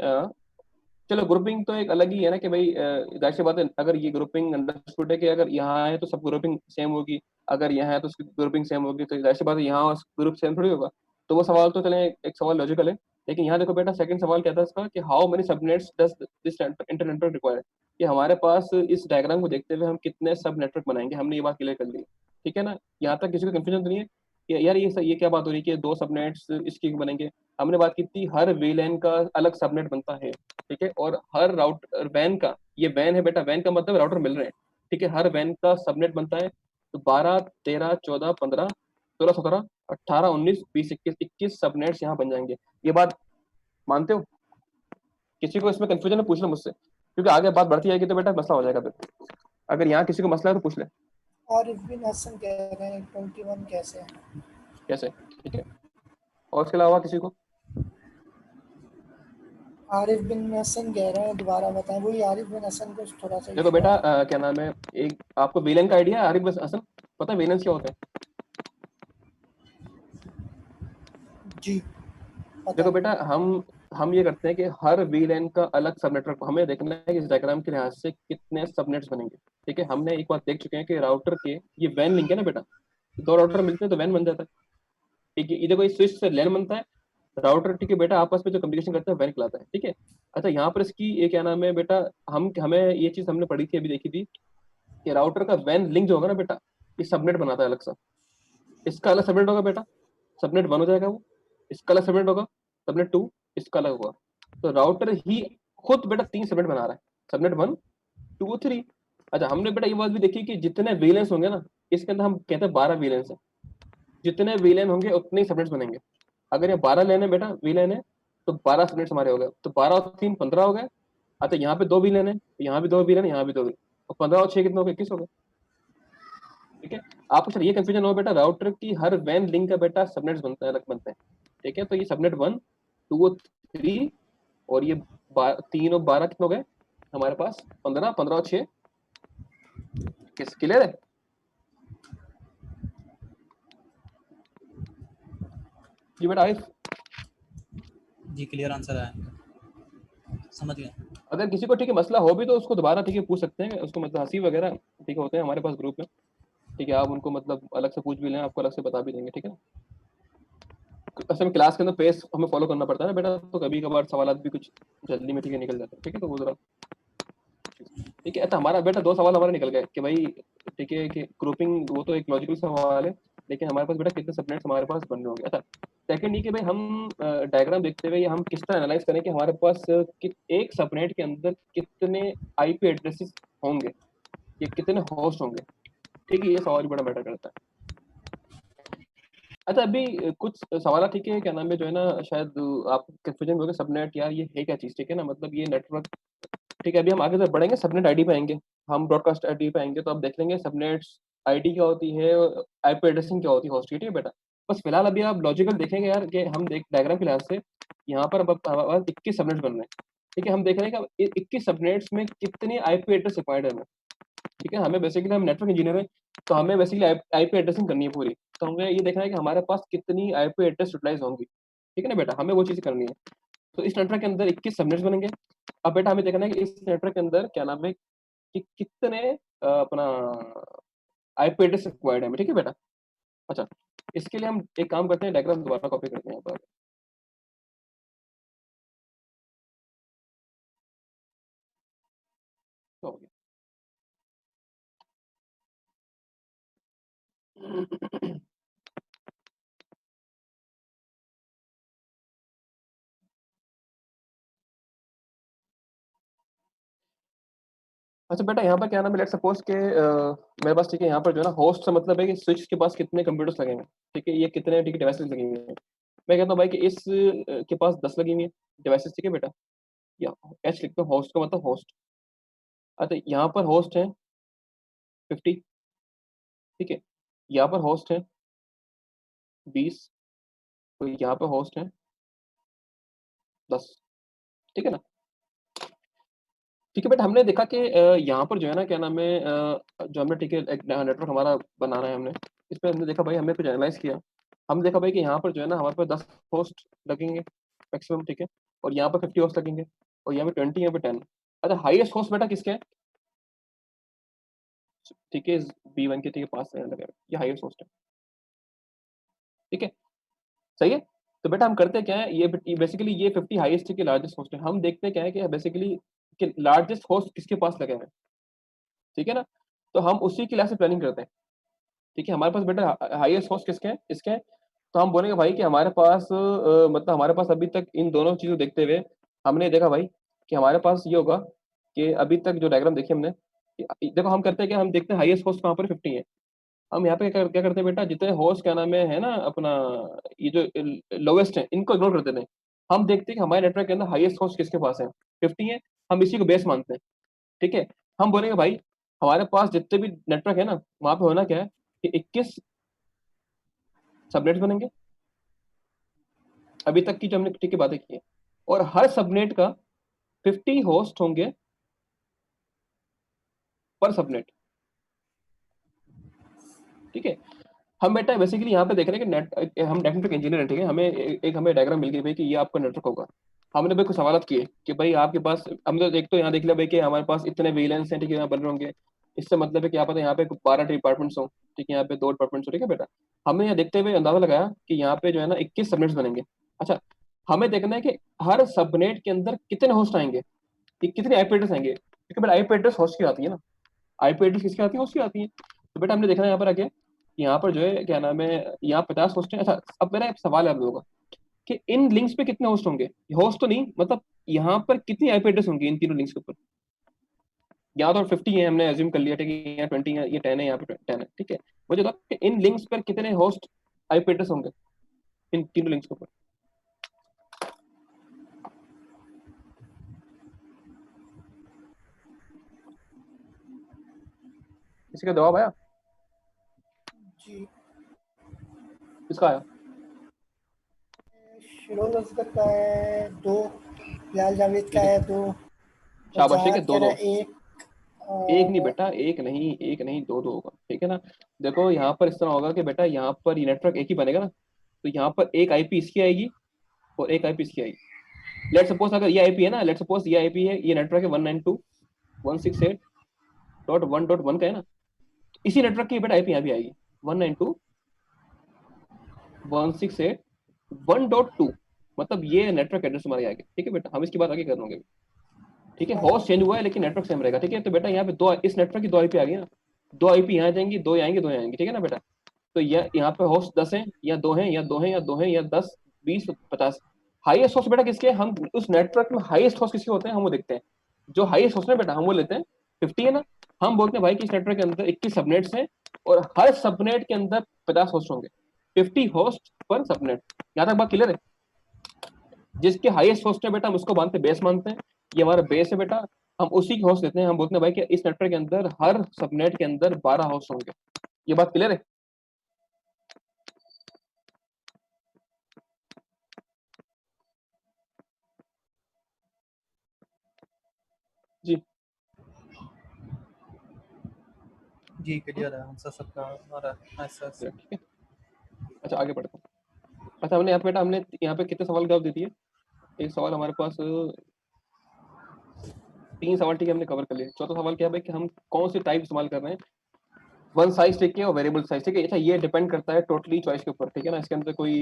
Speaker 1: चलो ग्रुपिंग तो एक अलग ही है ना कि भाई जाहिर सी बात है, अगर ये ग्रुपिंग अंडरस्टूड है कि अगर यहाँ है तो सब ग्रुपिंग सेम होगी, अगर यहाँ है तो उसकी ग्रुपिंग सेम होगी, तो जाहिर सी बात है यहाँ ग्रुप सेम थोड़ी होगा। तो वो सवाल तो चले एक सवाल लॉजिकल है। लेकिन यहाँ देखो बेटा, सेकंड सवाल क्या था इसका कि how many subnets does this internetwork require, कि हमारे पास इस डायग्राम को देखते हुए हम कितने सब नेटवर्क बनाएंगे। हमने ये बात क्लियर कर ली, ठीक है ना। यहाँ तक किसी को कंफ्यूजन तो नहीं है कि यार ये क्या बात हो रही है कि दो सबनेट्स इसकी क्यों बनेंगे। हमने बात की थी हर वीलैन का अलग सबनेट बनता है, ठीक है, और हर राउटर वैन का, ये वैन है बेटा, वैन का मतलब राउटर मिल रहे हैं, ठीक है, हर वैन का सबनेट बनता है। तो 12 13 14 15 16 17 18 19 20 21 21 सबनेट्स यहाँ बन जाएंगे। ये बात मानते हो? किसी को इसमें कंफ्यूजन है पूछ लो मुझसे, क्योंकि आगे बात बढ़ती जाएगी तो बेटा मसला हो जाएगा फिर। अगर यहाँ किसी को मसला है तो पूछ ले।
Speaker 3: आरिफ बिन हसन कह रहे हैं 21 कैसे है?
Speaker 1: कैसे? ठीक है, और इसके अलावा किसी को?
Speaker 3: आरिफ बिन हसन कह रहे हैं, दोबारा बताएं। वही आरिफ बिन हसन को थोड़ा सा
Speaker 1: देखो
Speaker 3: इशू
Speaker 1: बेटा,
Speaker 3: है।
Speaker 1: क्या नाम है, एक आपको वीलन का आइडिया है? आरिफ बस हसन पता है वीलेंस क्या होता है?
Speaker 3: जी पता
Speaker 1: देखो
Speaker 3: है।
Speaker 1: बेटा, हम ये करते हैं कि हर वीलेन का अलग सबनेटवर्क हमें देखना है कि इस डायग्राम के लिहाज से कितने सबनेट्स बनेंगे। ठीक है, हमने एक बार देख चुके हैं कि राउटर के ये वैन लिंक है ना बेटा, दो राउटर मिलते हैं तो वैन बन जाता है। ठीक है, ये देखो, इस स्विच से लैन बनता है, राउटर, ठीक है बेटा, आपस में जो कम्युनिकेशन करता है वैन कहलाता है। ठीक है, अच्छा यहाँ पर इसकी ये क्या नाम है बेटा, हम हमें ये चीज हमने पढ़ी थी, अभी देखी थी कि राउटर का वैन लिंक जो होगा ना बेटा, ये सबनेट बनाता है अलग सा। इसका अलग सबनेट होगा बेटा, सबनेट वन हो जाएगा वो। इसका अलग सबनेट होगा, सबनेट टू। इसका अलग होगा। तो राउटर ही खुद बेटा तीन सबनेट बना रहा है, सबनेट वन टू थ्री। अच्छा, हमने बेटा ये बात भी देखी कि जितने वेलेंस होंगे ना, इसके अंदर हम कहते हैं 12 वेलेंस है, जितने वीलेन होंगे उतने ही सबनेट्स बनेंगे। अगर ये 12 लेन है बेटा, वीलेन है, तो 12 सबनेट्स हमारे हो गए, तो 12 और 3 15 हो गए। अच्छा, यहाँ पे दो वीलेन है, तो यहाँ भी दो वीलेन, यहाँ भी दो वीलेन, और 15 और 6 कितने हो गए? 21 हो गए। ठीक है, आपको सर ये कंफ्यूजन हो बेटा, राउटर की हर वैन लिंक का बेटा सबनेट्स बनता है, अलग बनते हैं। ठीक है, तो ये सबनेट वन टू और थ्री, और ये 3 और 12 कितने हो गए हमारे पास? 15, 15 और 6 किस क्लियर है? जी बेटा आरिफ,
Speaker 2: जी क्लियर आंसर है, समझ गए।
Speaker 1: अगर किसी को ठीक है मसला हो भी तो उसको दोबारा ठीक है पूछ सकते हैं, उसको मतलब हंसी वगैरह ठीक है होते हैं हमारे पास ग्रुप में। ठीक है, आप उनको मतलब अलग से पूछ भी लें, आपको अलग से बता भी देंगे। ठीक है ना, असल में क्लास के अंदर पेस हमें फॉलो करना पड़ता है ना बेटा, तो कभी कभार सवाल भी कुछ जल्दी में ठीक है निकल जाते हैं। ठीक है, तो वो जरा ठीक है। अच्छा, हमारा बेटा दो सवाल हमारे निकल गए कि भाई ठीक है कि ग्रुपिंग वो तो एक लॉजिकल सवाल है, लेकिन हमारे पास बेटा कितने सबनेट्स हमारे पास बन रहे होंगे। अच्छा, सेकंड ये कि भाई हम डायग्राम देखते हुए हम किस तरह एनालाइज करें कि हमारे पास एक सबनेट के अंदर कितने आईपी एड्रेसेस होंगे, ये कितने होस्ट होंगे। ठीक है, ये सवाल भी बड़ा मैटर करता है। अच्छा, अभी कुछ सवाल ठीक है, क्या नाम है जो है ना, शायद आप कंफ्यूजन होगा सबनेट यार ये है क्या चीज। ठीक है ना, मतलब ये नेटवर्क, ठीक है, अभी हम आगे जब बढ़ेंगे सबनेट आईडी पे आएंगे, हम ब्रॉडकास्ट आईडी पे आएंगे, तो आप देख लेंगे सबनेट्स आईडी क्या होती है, आईपी एड्रेसिंग क्या होती है होस्ट की। ठीक है बेटा, बस फिलहाल अभी आप लॉजिकल देखेंगे यार कि हम देख डायग्राम के लिहाज से यहाँ पर अब हमारे पास 21 सबनेट्स बन रहे हैं। ठीक है, हम देख रहे हैं कि 21 सबनेट्स में कितने आईपी एड्रेस रिक्वायर्ड है हमें। ठीक है, हमें बेसिकली हम नेटवर्क इंजीनियर है, तो हमें बेसिकली आईपी एड्रेसिंग करनी है पूरी। तो हमें ये देखना है कि हमारे पास कितनी आईपी एड्रेस यूटिलाइज होंगी। ठीक है ना बेटा, हमें वो चीज़ करनी है। तो इस नेटवर्क के अंदर 21 सबनेट्स बनेंगे। अब बेटा हमें देखना है कि इस नेटवर्क के अंदर क्या नाम है कि कितने अपना आईपी एड्रेस रिक्वायर्ड है हमें। ठीक है बेटा, अच्छा, इसके लिए हम एक काम करते हैं, डायग्राम दोबारा कॉपी करते हैं यहाँ पर। तो हो गया। अच्छा बेटा, यहाँ पर क्या नाम है, लेट सपोज के मेरे पास ठीक है यहाँ पर जो है ना होस्ट से मतलब है कि स्विच के पास कितने कंप्यूटर्स लगे हैं। ठीक है, ये कितने ठीक है डिवाइसेस लगे हुए हैं। मैं कहता हूँ भाई कि इस के पास 10 लगी हुई है डिवाइसेस। ठीक है बेटा, या एच लिखते हो, होस्ट का मतलब होस्ट। अच्छा, यहाँ पर होस्ट है 50। ठीक है, यहाँ पर होस्ट है 20, तो यहाँ पर होस्ट है 10। ठीक है ना, ठीक है बेटा, हमने देखा कि यहाँ पर जो है ना क्या नाम है, जो हमने ठीक है एक नेटवर्क हमारा बनाना है हमने, इसमें हमने देखा भाई, हमने कुछ एनालाइज किया। हम देखा भाई कि यहाँ पर जो है ना हमारे पास 10 होस्ट लगेंगे मैक्सिमम। ठीक है, और यहाँ पर 50 होस्ट लगेंगे। और यहाँ पे 20, यहाँ पे 10। अच्छा हाईएस्ट होस्ट बेटा किसके है? ठीक है, B1 के ठीक है पास रहने लगा, ये हाईएस्ट होस्ट है। ठीक है, सही है। तो बेटा हम करते क्या है, ये बेसिकली ये 50 हाईएस्ट के लार्जेस्ट होस्ट है। हम देखते क्या है कि बेसिकली कि लार्जेस्ट होस्ट किसके पास लगे हैं, ठीक है ना। तो हम उसी की से प्लानिंग करते हैं। ठीक है, हमारे पास बेटा हाईएस्ट होस्ट किसके हैं, इसके हैं। तो हम बोलेंगे भाई कि हमारे पास मतलब हमारे पास अभी तक इन दोनों चीजों देखते हुए हमने देखा भाई कि हमारे पास ये होगा कि अभी तक जो डायग्राम देखी हमने देखो हम करते हैं क्या, हम देखते हैं हाईएस्ट होस्ट कहाँ पर 50 है। हम यहाँ पे क्या करते हैं बेटा, जितने होस्ट क्या नाम है ना अपना, ये जो लोवेस्ट है इनको इग्नोर कर देते हैं। हम देखते हैं कि हमारे नेटवर्क के अंदर हाईएस्ट होस्ट किसके पास है, 50 है। हम इसी को बेस मानते हैं। ठीक है, हम बोलेंगे भाई हमारे पास जितने भी नेटवर्क है ना वहां पे होना क्या है कि 21 सबनेट्स बनेंगे अभी तक की जो हमने ठीक है बातें की है, और हर सबनेट का 50 होस्ट होंगे पर सबनेट। ठीक है, हम बेटा बेसिकली यहाँ पे देख रहे हैं कि हम नेटवर्क इंजीनियर हैं। ठीक है, हमें एक हमें डायग्राम मिल गई भाई कि ये आपका नेटवर्क होगा। हमने भाई कुछ सवाल किए कि भाई आपके पास, हमने तो एक तो यहाँ देख लिया भाई कि हमारे पास इतने विलेंस हैं, ठीक है, यहाँ बन रहे होंगे। इससे मतलब है कि यहाँ पर यहाँ पे 12 डिपार्टमेंट्स हो, ठीक है, यहाँ पे 2 डिपार्टमेंट्स हो। ठीक है बेटा, हमने यहाँ देखते हुए अंदाजा लगाया कि यहाँ पे जो है ना 21 सबनेट्स बनेंगे। अच्छा, हमें देखना है कि हर सबनेट के अंदर कितने होस्ट आएंगे, कि कितने आईपी एड्रेस आएंगे, क्योंकि बेटा आईपी एड्रेस होस्ट की आती है ना, आईपी एड्रेस किसकी आती है, होस्ट की आती है। तो बेटा हमने देखना है यहाँ पर आके, यहाँ पर जो है क्या नाम है, यहाँ 50 होस्ट है। अच्छा, अब मेरा एक सवाल है आप लोगों का कि इन लिंक्स पे कितने होस्ट होंगे, होस्ट तो नहीं मतलब यहाँ पर कितनी आईपी एड्रेस होंगी इन तीनों लिंक्स के ऊपर। यहाँ तो 50 है हमने एज्यूम कर लिया, ठीक है, यहाँ 20 है, ये 10 है, यहाँ पे 10 है। ठीक है, मुझे बताओ कि इन लिंक्स पर कितने होस्ट आईपी एड्रेस होंगे इन तीनों लिंक्स के ऊपर। किसी का जवाब आया?
Speaker 3: जी,
Speaker 1: किसका आया?
Speaker 3: शिरोज असगर का है 2, बिलाल जावेद का
Speaker 1: ठीक है,
Speaker 3: है 2,
Speaker 1: शाबाश। ठीक है,
Speaker 3: वजाहत
Speaker 1: दो
Speaker 3: कह रहा
Speaker 1: दो,
Speaker 3: है 1।
Speaker 1: एक नहीं बेटा, एक नहीं, एक नहीं, दो दो होगा। ठीक है ना, देखो यहाँ पर इस तरह होगा कि बेटा यहाँ पर ये नेटवर्क एक ही बनेगा ना, तो यहाँ पर एक आईपी इसकी आएगी और एक आईपी इसकी आएगी। लेट सपोज अगर ये आईपी है ना, लेट सपोज ये आईपी है, ये नेटवर्क है 192.168.1.1 का है ना, इसी नेटवर्क की बेटा आईपी यहाँ भी आएगी 192.168.1.2, मतलब ये नेटवर्क एड्रेस हमारे आएगा। ठीक है बेटा, हम इसकी बात आगे कर लेंगे। ठीक है, होस्ट चेंज हुआ है लेकिन नेटवर्क सेम रहेगा। ठीक है, तो बेटा यहाँ पे दो, इस नेटवर्क की 2 आईपी आ गई ना, 2 आईपी यहाँ जाएंगी, 2 आएंगे, 2 आएंगे। ठीक है ना बेटा, तो यहाँ पे होस्ट 10 है या 2 हैं, या 2 हैं, या 2 हैं, या 10, 20, 50। हाईएस्ट होस्ट बेटा किसके, हम उस नेटवर्क में हाईएस्ट होस्ट किसके होते हैं हम वो देखते हैं। जो हाईएस्ट होस्ट है बेटा हम वो लेते हैं, 50 है ना। हम बोलते हैं भाई कि इस नेटवर्क के अंदर 21 सबनेट्स हैं और हर सबनेट के अंदर 50 होस्ट होंगे, 50 होस्ट पर सबनेट। यहाँ तक बात क्लियर है? जिसके हाईएस्ट होस्ट है बेटा हम उसको मानते बेस मानते हैं, ये हमारा बेस है बेटा। हम उसी की होस्ट लेते हैं, हम बोलते हैं भाई कि इस नेटवर्क के अंदर हर सबनेट के अंदर 12 होस्ट होंगे। ये बात क्लियर है? जी,
Speaker 2: जी क्लियर है आंसर सबका आ रहा है ऐसा ऐसा।
Speaker 1: ठीक है। अच्छा आगे बढ़ते हैं। अच्छा हमने यहाँ पे बेटा, हमने यहाँ पे कितने सवाल जवाब दे दिए? एक सवाल हमारे पास 3 सवाल, ठीक है, हमने कवर कर लिए। चौथा सवाल क्या है भाई कि हम कौन सी टाइप इस्तेमाल कर रहे हैं, वन साइज ठीक है और वेरिएबल साइज ठीक है। अच्छा ये डिपेंड करता है टोटली चॉइस के ऊपर। ठीक है ना, इसके अंदर कोई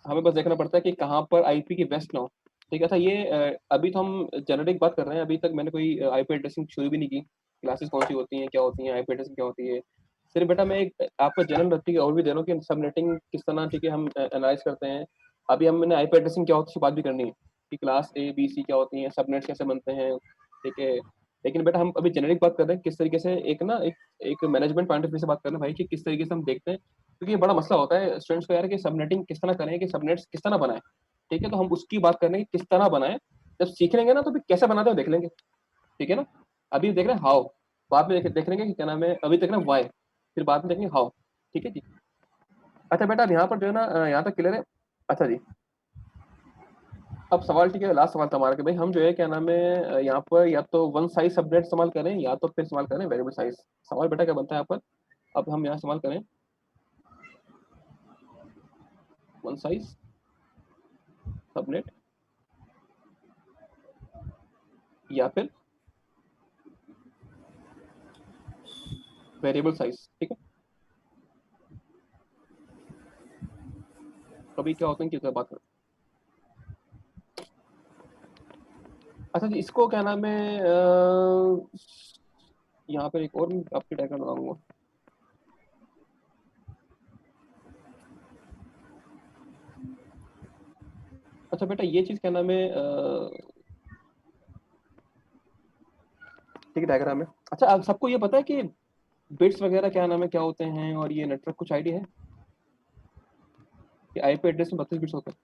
Speaker 1: हमें बस देखना पड़ता है कि कहाँ पर आईपी की बेस्ट ना हो। ठीक है, अच्छा ये अभी तो हम जेनेरिक बात कर रहे हैं, अभी तक मैंने कोई आईपी एड्रेसिंग शुरू भी नहीं की। क्लासेस कौन सी होती हैं, क्या होती हैं, आईपी एड्रेसिंग क्या होती है, सिर्फ बेटा मैं एक आपको जनरल रखती है और भी दे रहा हूँ कि सबनेटिंग किस तरह, ठीक है, हम एनालाइज करते हैं। अभी हमने आईपी एड्रेसिंग क्या होती है बात भी करनी है कि क्लास A B C क्या होती हैं, सबनेट्स कैसे बनते हैं। ठीक है, लेकिन बेटा हम अभी जेनेरिक बात कर रहे हैं किस तरीके से, एक ना एक मैनेजमेंट पॉइंट ऑफ व्यू से बात करना भाई कि किस तरीके से हम देखते हैं, क्योंकि ये बड़ा मसला होता है स्टूडेंट्स को यार कि सबनेटिंग किस तरह करें, कि सबनेट्स किस तरह बनाएं। ठीक है, तो हम उसकी बात करने की किस तरह बनाएं, जब सीख लेंगे ना तो फिर कैसे बनाते हैं वो देख लेंगे। ठीक है ना, अभी देख रहे हैं हाउ, बाद में देख लेंगे कि क्या नाम है, अभी देख रहे हैं वाई, फिर बाद में देखेंगे हाउ। ठीक है जी। अच्छा बेटा अब यहाँ पर जो है ना यहाँ तक क्लियर है। अच्छा जी, अब सवाल, ठीक है, लास्ट सवाल था हमारा कि भाई हम जो है क्या नाम है यहाँ पर या तो वन साइज सबनेट इस्तेमाल करें या तो फिर इस्तेमाल करें वेरिएबल साइज। सवाल बेटा क्या बनता है यहाँ पर, अब हम यहाँ इस्तेमाल करें वन साइज सबनेट या फिर वेरिएबल साइज। ठीक है, कभी क्या होता है कि बात करते हैं। अच्छा जी, इसको क्या नाम है, यहाँ पर एक और मैं आपकी डायग्राम लगाऊंगा। अच्छा बेटा ये चीज क्या नाम है, ठीक है डायग्राम है। अच्छा आप सबको ये पता है कि बिट्स वगैरह क्या नाम है क्या होते हैं, और ये नेटवर्क कुछ आइडिया है कि आईपी एड्रेस में 32 बिट्स होते हैं?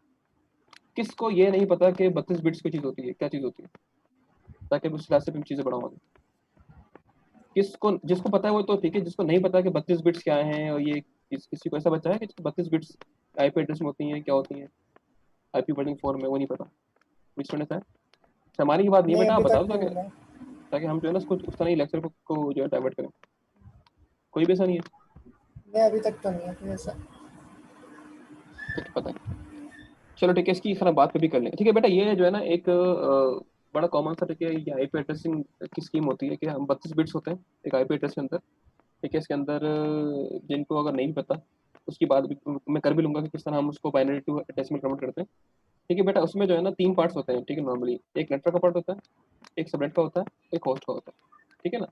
Speaker 1: किसको ये नहीं पता कि 32 बिट्स की चीज होती है, क्या चीज होती है, ताकि उस क्लास से हम चीजें बढ़ाओगे। किसको, जिसको पता है वो तो ठीक है, जिसको नहीं पता कि 32 बिट्स क्या हैं, और ये किसी को ऐसा बच्चा है कि 32 बिट्स आईपी एड्रेस में होती हैं, क्या होती हैं आईपी वर्डिंग फॉर्म में, वो नहीं पता? कोई स्टूडेंट है? हमारी की बात नहीं है
Speaker 3: नहीं,
Speaker 1: बेटा, आप
Speaker 3: अभी
Speaker 1: बताओ
Speaker 3: तक तो
Speaker 1: ताकि
Speaker 3: नहीं।
Speaker 1: ताकि हम जो है ना उसको उस तरह ही लेक्चर को जो है डाइवर्ट करें। कोई भी ऐसा नहीं है?
Speaker 3: नहीं, अभी तक तो नहीं है कोई ऐसा।
Speaker 1: कुछ पता है? चलो ठीक है, इसकी खैर बात पे भी कर लेंगे। ठीक है बेटा, ये जो है ना एक बड़ा कॉमन सा, ठीक है, ये आईपी एड्रेसिंग की स्कीम होती है कि हम 32 बिट्स होते हैं एक आईपी एड्रेस के अंदर। ठीक है, इसके अंदर जिनको अगर नहीं पता उसकी बात भी मैं कर भी लूंगा कि किस तरह हम उसको बाइनरी टू डेसिमल कन्वर्ट करते हैं। ठीक है बेटा, उसमें जो है ना 3 पार्ट्स होते हैं। ठीक है, नॉर्मली एक नेटवर्क का पार्ट होता है, एक सबनेट का होता है, एक होस्ट का होता है। ठीक है ना?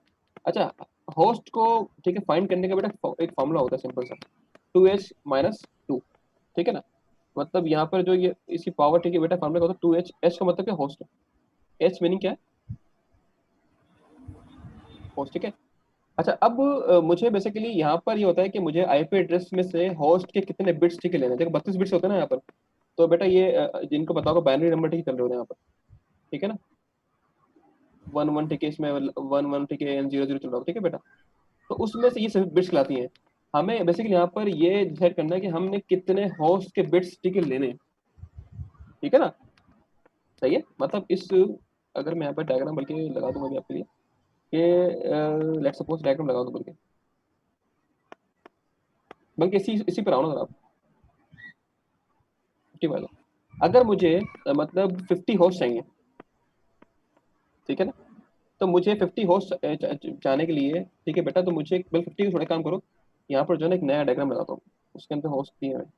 Speaker 1: अच्छा, होस्ट को ठीक है फाइंड करने का बेटा एक फॉर्मूला होता है सिंपल सा, 2h-2। ठीक है ना? मतलब यहाँ पर जो ये इसकी पावर, ठीक है बेटा, फॉर्मूला का होता है 2h। एच का मतलब क्या, होस्ट है। एच मीनिंग क्या है, होस्ट। ठीक है। अच्छा अब मुझे बेसिकली यहाँ पर ये होता है कि मुझे आईपी एड्रेस में से होस्ट के कितने बिट्स, ठीक है, लेने हैं। देखो 32 बिट्स होते हैं ना यहाँ पर। तो बेटा ये जिनको पता होगा बाइनरी नंबर ठीक चल रहे होते हैं यहाँ पर। ठीक है ना? 1 1, ठीक है, इसमें 1 1, ठीक है, 0 0 चल रहा होगा। ठीक है बेटा, तो उसमें से ये सभी बिट्स खिलाती हैं। हमें बेसिकली यहाँ पर ये डिसाइड करना है कि हमने कितने होस्ट के बिट्स, ठीक है, लेने हैं। ठीक है ना? सही है, मतलब इस, अगर मैं यहाँ पर डायग्राम बल्कि लगा दूंगा अभी आपके लिए कि लेट्स सपोज डायग्राम लगा दूं, बल्कि इसी इसी पर आओ ना जरा आप। 50 वाला, अगर मुझे मतलब 50 होस्ट चाहिए, ठीक है ना, तो मुझे 50 होस्ट जाने के लिए, ठीक है बेटा, तो मुझे बल 50 थोड़ा काम करो, यहाँ पर जो है ना एक नया डायग्राम लगाता हूँ, उसके अंदर होस्ट दिए हैं।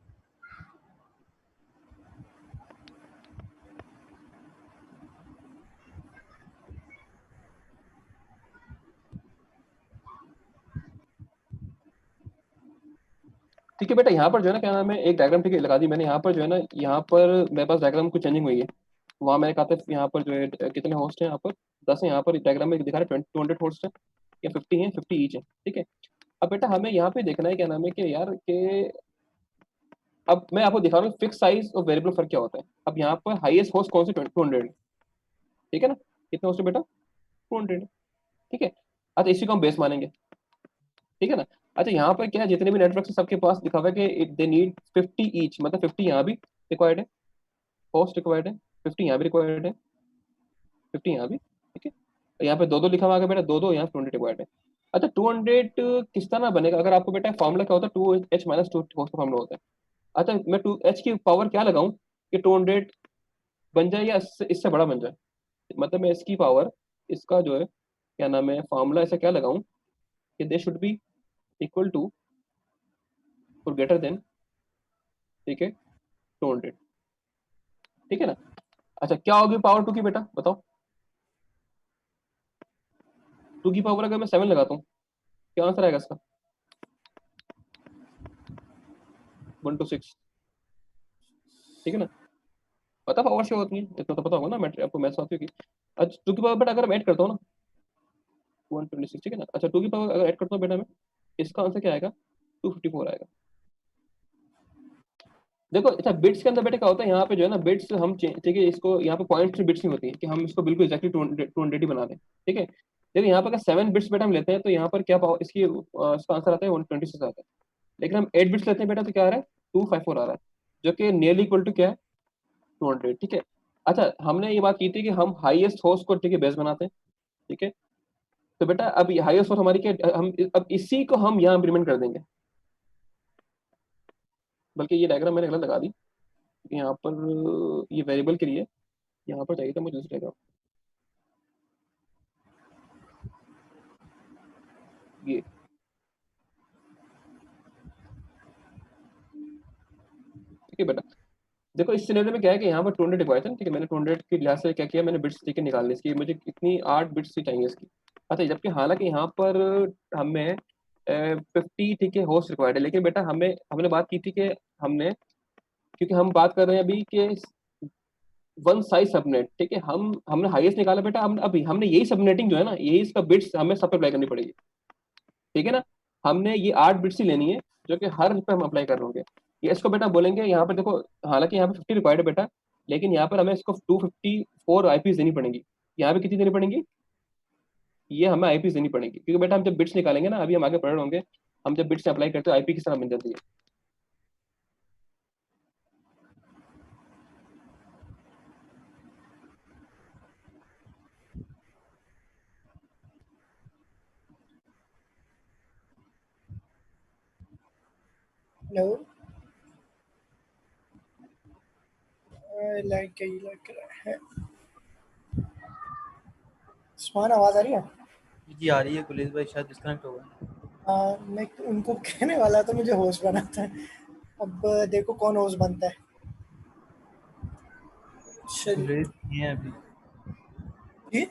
Speaker 1: ठीक है बेटा, यहाँ पर जो है ना क्या नाम है, एक डायग्राम ठीक है लगा दी मैंने। यहाँ पर जो है ना, यहाँ पर मेरे पास डायग्राम कुछ चेंजिंग हुई है। वहाँ मैंने कहा था यहाँ पर जो है कितने होस्ट हैं, यहाँ पर 10 है। यहाँ पर डायग्राम में दिखा रहा है 200 होस्ट है या 50 है, 50 ईच है। ठीक है, अब बेटा हमें यहाँ पे देखना है क्या नाम है कि यार कि अब मैं आपको दिखा रहा हूँ फिक्स साइज और वेरिएबल फर्क क्या होता है। अब यहाँ पर हाईएस्ट होस्ट कौन से, 200। ठीक है ना? कितने होस्ट है बेटा, 200। ठीक है, अच्छा इसी को हम बेस मानेंगे। ठीक है ना? अच्छा यहाँ पर क्या है, जितने भी नेटवर्क है सबके पास लिखा हुआ है कि दे नीड 50 ईच, मतलब 50 यहाँ भी रिक्वायर्ड है, होस्ट रिक्वायर्ड है, 50 यहाँ भी रिक्वायर्ड है, 50 यहाँ भी। ठीक है, यहाँ पे दो दो लिखा हुआ है बेटा, दो दो यहाँ 200 रिक्वायर्ड है। अच्छा 200 किस तरह बनेगा, अगर आपको बेटा फॉर्मूला क्या होता है, 2h-2 होस्ट का फॉर्मूला होता है। अच्छा मैं 2h की पावर क्या लगाऊं कि 200 बन जाए या इससे बड़ा बन जाए, मतलब मैं इसकी पावर, इसका जो है क्या नाम है फॉर्मूला, ऐसा क्या लगाऊं कि they should be equal to और ग्रेटर देन, ठीक है, 200। ठीक है ना? अच्छा क्या होगी पावर 2 की बेटा बताओ, 2 की पावर अगर मैं 7 लगाता हूँ, क्या आंसर आएगा इसका, 1 to 6। ठीक है ना? पता पावर से होती है, इतना तो पता होगा ना, मैट्रिक आपको मैथ्स आती होगी। अच्छा 2 की पावर बेटा अगर मैं ऐड करता हूँ ना, 126। ठीक है ना? अच्छा 2 की पावर अगर ऐड करता हूँ बेटा मैं, इसका आंसर क्या आएगा, 254 आएगा। देखो अच्छा बिट्स के अंदर बेटा क्या होता है, यहाँ पे जो है ना बिट्स हम ठीक है, इसको यहाँ पे पॉइंट बिट्स नहीं होती है कि हम इसको बिल्कुल एक्जैक्टली 200 ही बना दें। ठीक है, लेकिन यहाँ पर अगर 7 बिट्स बेटा हम लेते हैं तो यहाँ पर क्या पावर इसकी इसका आंसर आता है 126 आता है। लेकिन हम 8 बिट्स लेते हैं बेटा तो क्या आ रहा है, 254 आ रहा है, जो कि नियरली इक्वल टू क्या है, 200। ठीक है, अच्छा हमने ये बात की थी कि हम हाईएस्ट होस्ट को ठीक है बेस बनाते हैं। ठीक है, तो बेटा अब हाईएस्ट होस्ट हमारी क्या, हम अब इसी को हम यहाँ इंप्लीमेंट कर देंगे। बल्कि ये डायग्राम मैंने गलत लगा दी, क्योंकि यहाँ पर ये वेरिएबल के लिए यहाँ पर चाहिए था मुझे दूसरा डायग्राम। ये ठीक है बेटा। देखो इस सिनेरियो में क्या है कि यहाँ पर 200 रिक्वायर्ड है, ठीक है। मैंने 200 के लिहाज से क्या किया, मैंने बिट्स ठीक है निकाल ली इसकी, मुझे कितनी 8 बिट्स ही चाहिए इसकी। अच्छा, जबकि हालांकि यहाँ पर हमें 50 ठीक है होस्ट रिक्वायर्ड है, लेकिन बेटा हमने बात की थी कि हमने, क्योंकि हम बात कर रहे हैं अभी कि वन साइज सबनेट, ठीक है। हमने हाईएस्ट निकाला बेटा, हम अभी हमने यही सबनेटिंग जो है ना, यही इसका बिट्स हमें सब पे अप्लाई करनी पड़ेगी, ठीक है ना। हमने ये 8 बिट्स ही लेनी है जो कि हर पे हम अप्लाई कर रहे होंगे। ये इसको बेटा बोलेंगे यहाँ पर देखो, हालांकि यहाँ पे 50 रिक्वायर्ड है बेटा, लेकिन यहाँ पर हमें इसको 254 आईपीज देनी पड़ेंगी। यहाँ पे कितनी देनी पड़ेंगी, ये हमें आईपीज देनी पड़ेंगी, क्योंकि बेटा हम जब बिट्स निकालेंगे ना, अभी हम आगे पढ़ रहे होंगे, हम जब बिट्स अप्लाई करते हैं आईपी किस तरह बन जाती है।
Speaker 3: हेलो, लाइट गई लग रहा है। उस्मान, आवाज़ आ रही है?
Speaker 2: जी आ रही है, कुलेश भाई शायद डिस्कनेक्ट हो गए।
Speaker 3: मैं उनको कहने वाला था मुझे होस्ट बनाता है। अब देखो कौन होस्ट बनता है। चलिए।
Speaker 2: कुलेश नहीं है अभी।
Speaker 3: जी,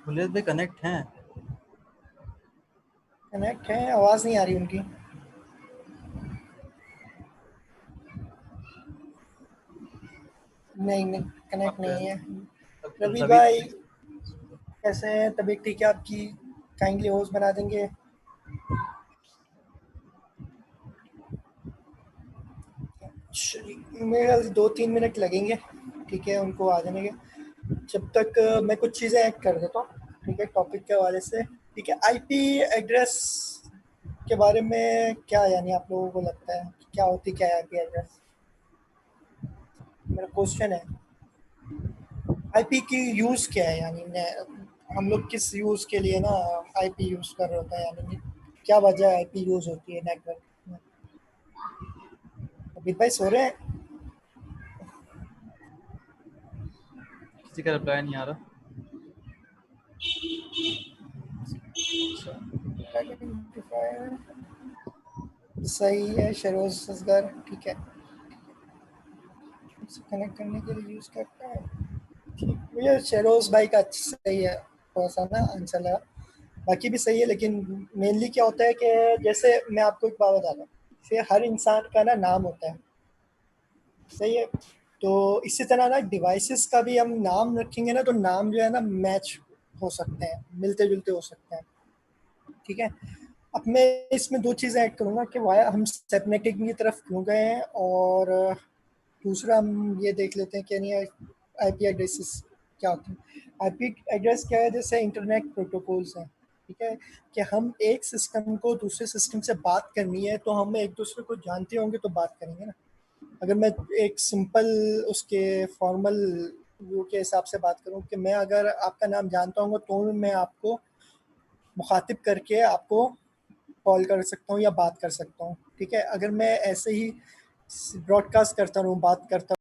Speaker 2: कुलेश भाई कनेक्ट हैं।
Speaker 3: कनेक्ट है, आवाज़ नहीं आ रही उनकी। नहीं नहीं, कनेक्ट
Speaker 2: अब
Speaker 3: नहीं है।
Speaker 2: अब
Speaker 3: रवि
Speaker 2: रवि
Speaker 3: भाई कैसे हैं? तबीयत ठीक है आपकी? काइंडली होस्ट बना देंगे। चलिए, मेरे ख्याल से 2-3 मिनट लगेंगे, ठीक है, उनको आ जाने के। जब तक मैं कुछ चीज़ें ऐड कर देता हूँ, ठीक है, टॉपिक के हवाले से। ठीक है, आईपी एड्रेस के बारे में क्या, यानी आप लोगों को लगता है कि क्या होती क्या है आईपी एड्रेस? मेरा क्वेश्चन है, आईपी की यूज़ क्या है, यानी हम लोग किस यूज़ के लिए ना आईपी यूज़ कर रहे होता है, यानी क्या वजह आईपी यूज़ होती है नेटवर्क में? अभी भाई सो रहे हैं?
Speaker 2: किसी का रिप्लाई नहीं आ रहा।
Speaker 3: सही है शरोज असगर, ठीक है, कनेक्ट करने के लिए यूज़ करता है। ठीक, मुझे शेरोज भाई का सही है, थोड़ा सा ना आंसर लगा। बाकी भी सही है, लेकिन मेनली क्या होता है कि जैसे मैं आपको एक बात बता रहा हूँ, जैसे हर इंसान का ना नाम होता है, सही है। तो इसी तरह ना डिवाइसेस का भी हम नाम रखेंगे ना, तो नाम जो है ना मैच हो सकते हैं, मिलते जुलते हो सकते हैं, ठीक है। अब मैं इसमें दो चीज़ें ऐड करूँगा कि वाया हम सबनेटिंग की तरफ क्यों गए हैं, और दूसरा हम ये देख लेते हैं कि नहीं आईपी एड्रेसेस क्या होते हैं। आईपी एड्रेस क्या है, जैसे इंटरनेट प्रोटोकॉल्स हैं, ठीक है, कि हम एक सिस्टम को दूसरे सिस्टम से बात करनी है तो हम एक दूसरे को जानते होंगे तो बात करेंगे ना। अगर मैं एक सिंपल उसके फॉर्मल व्यू के हिसाब से बात करूं कि मैं अगर आपका नाम जानता हूँ तो मैं आपको मुखातिब करके आपको कॉल कर सकता हूँ या बात कर सकता हूँ, ठीक है। अगर मैं ऐसे ही ब्रॉडकास्ट करता रहूँ, बात करता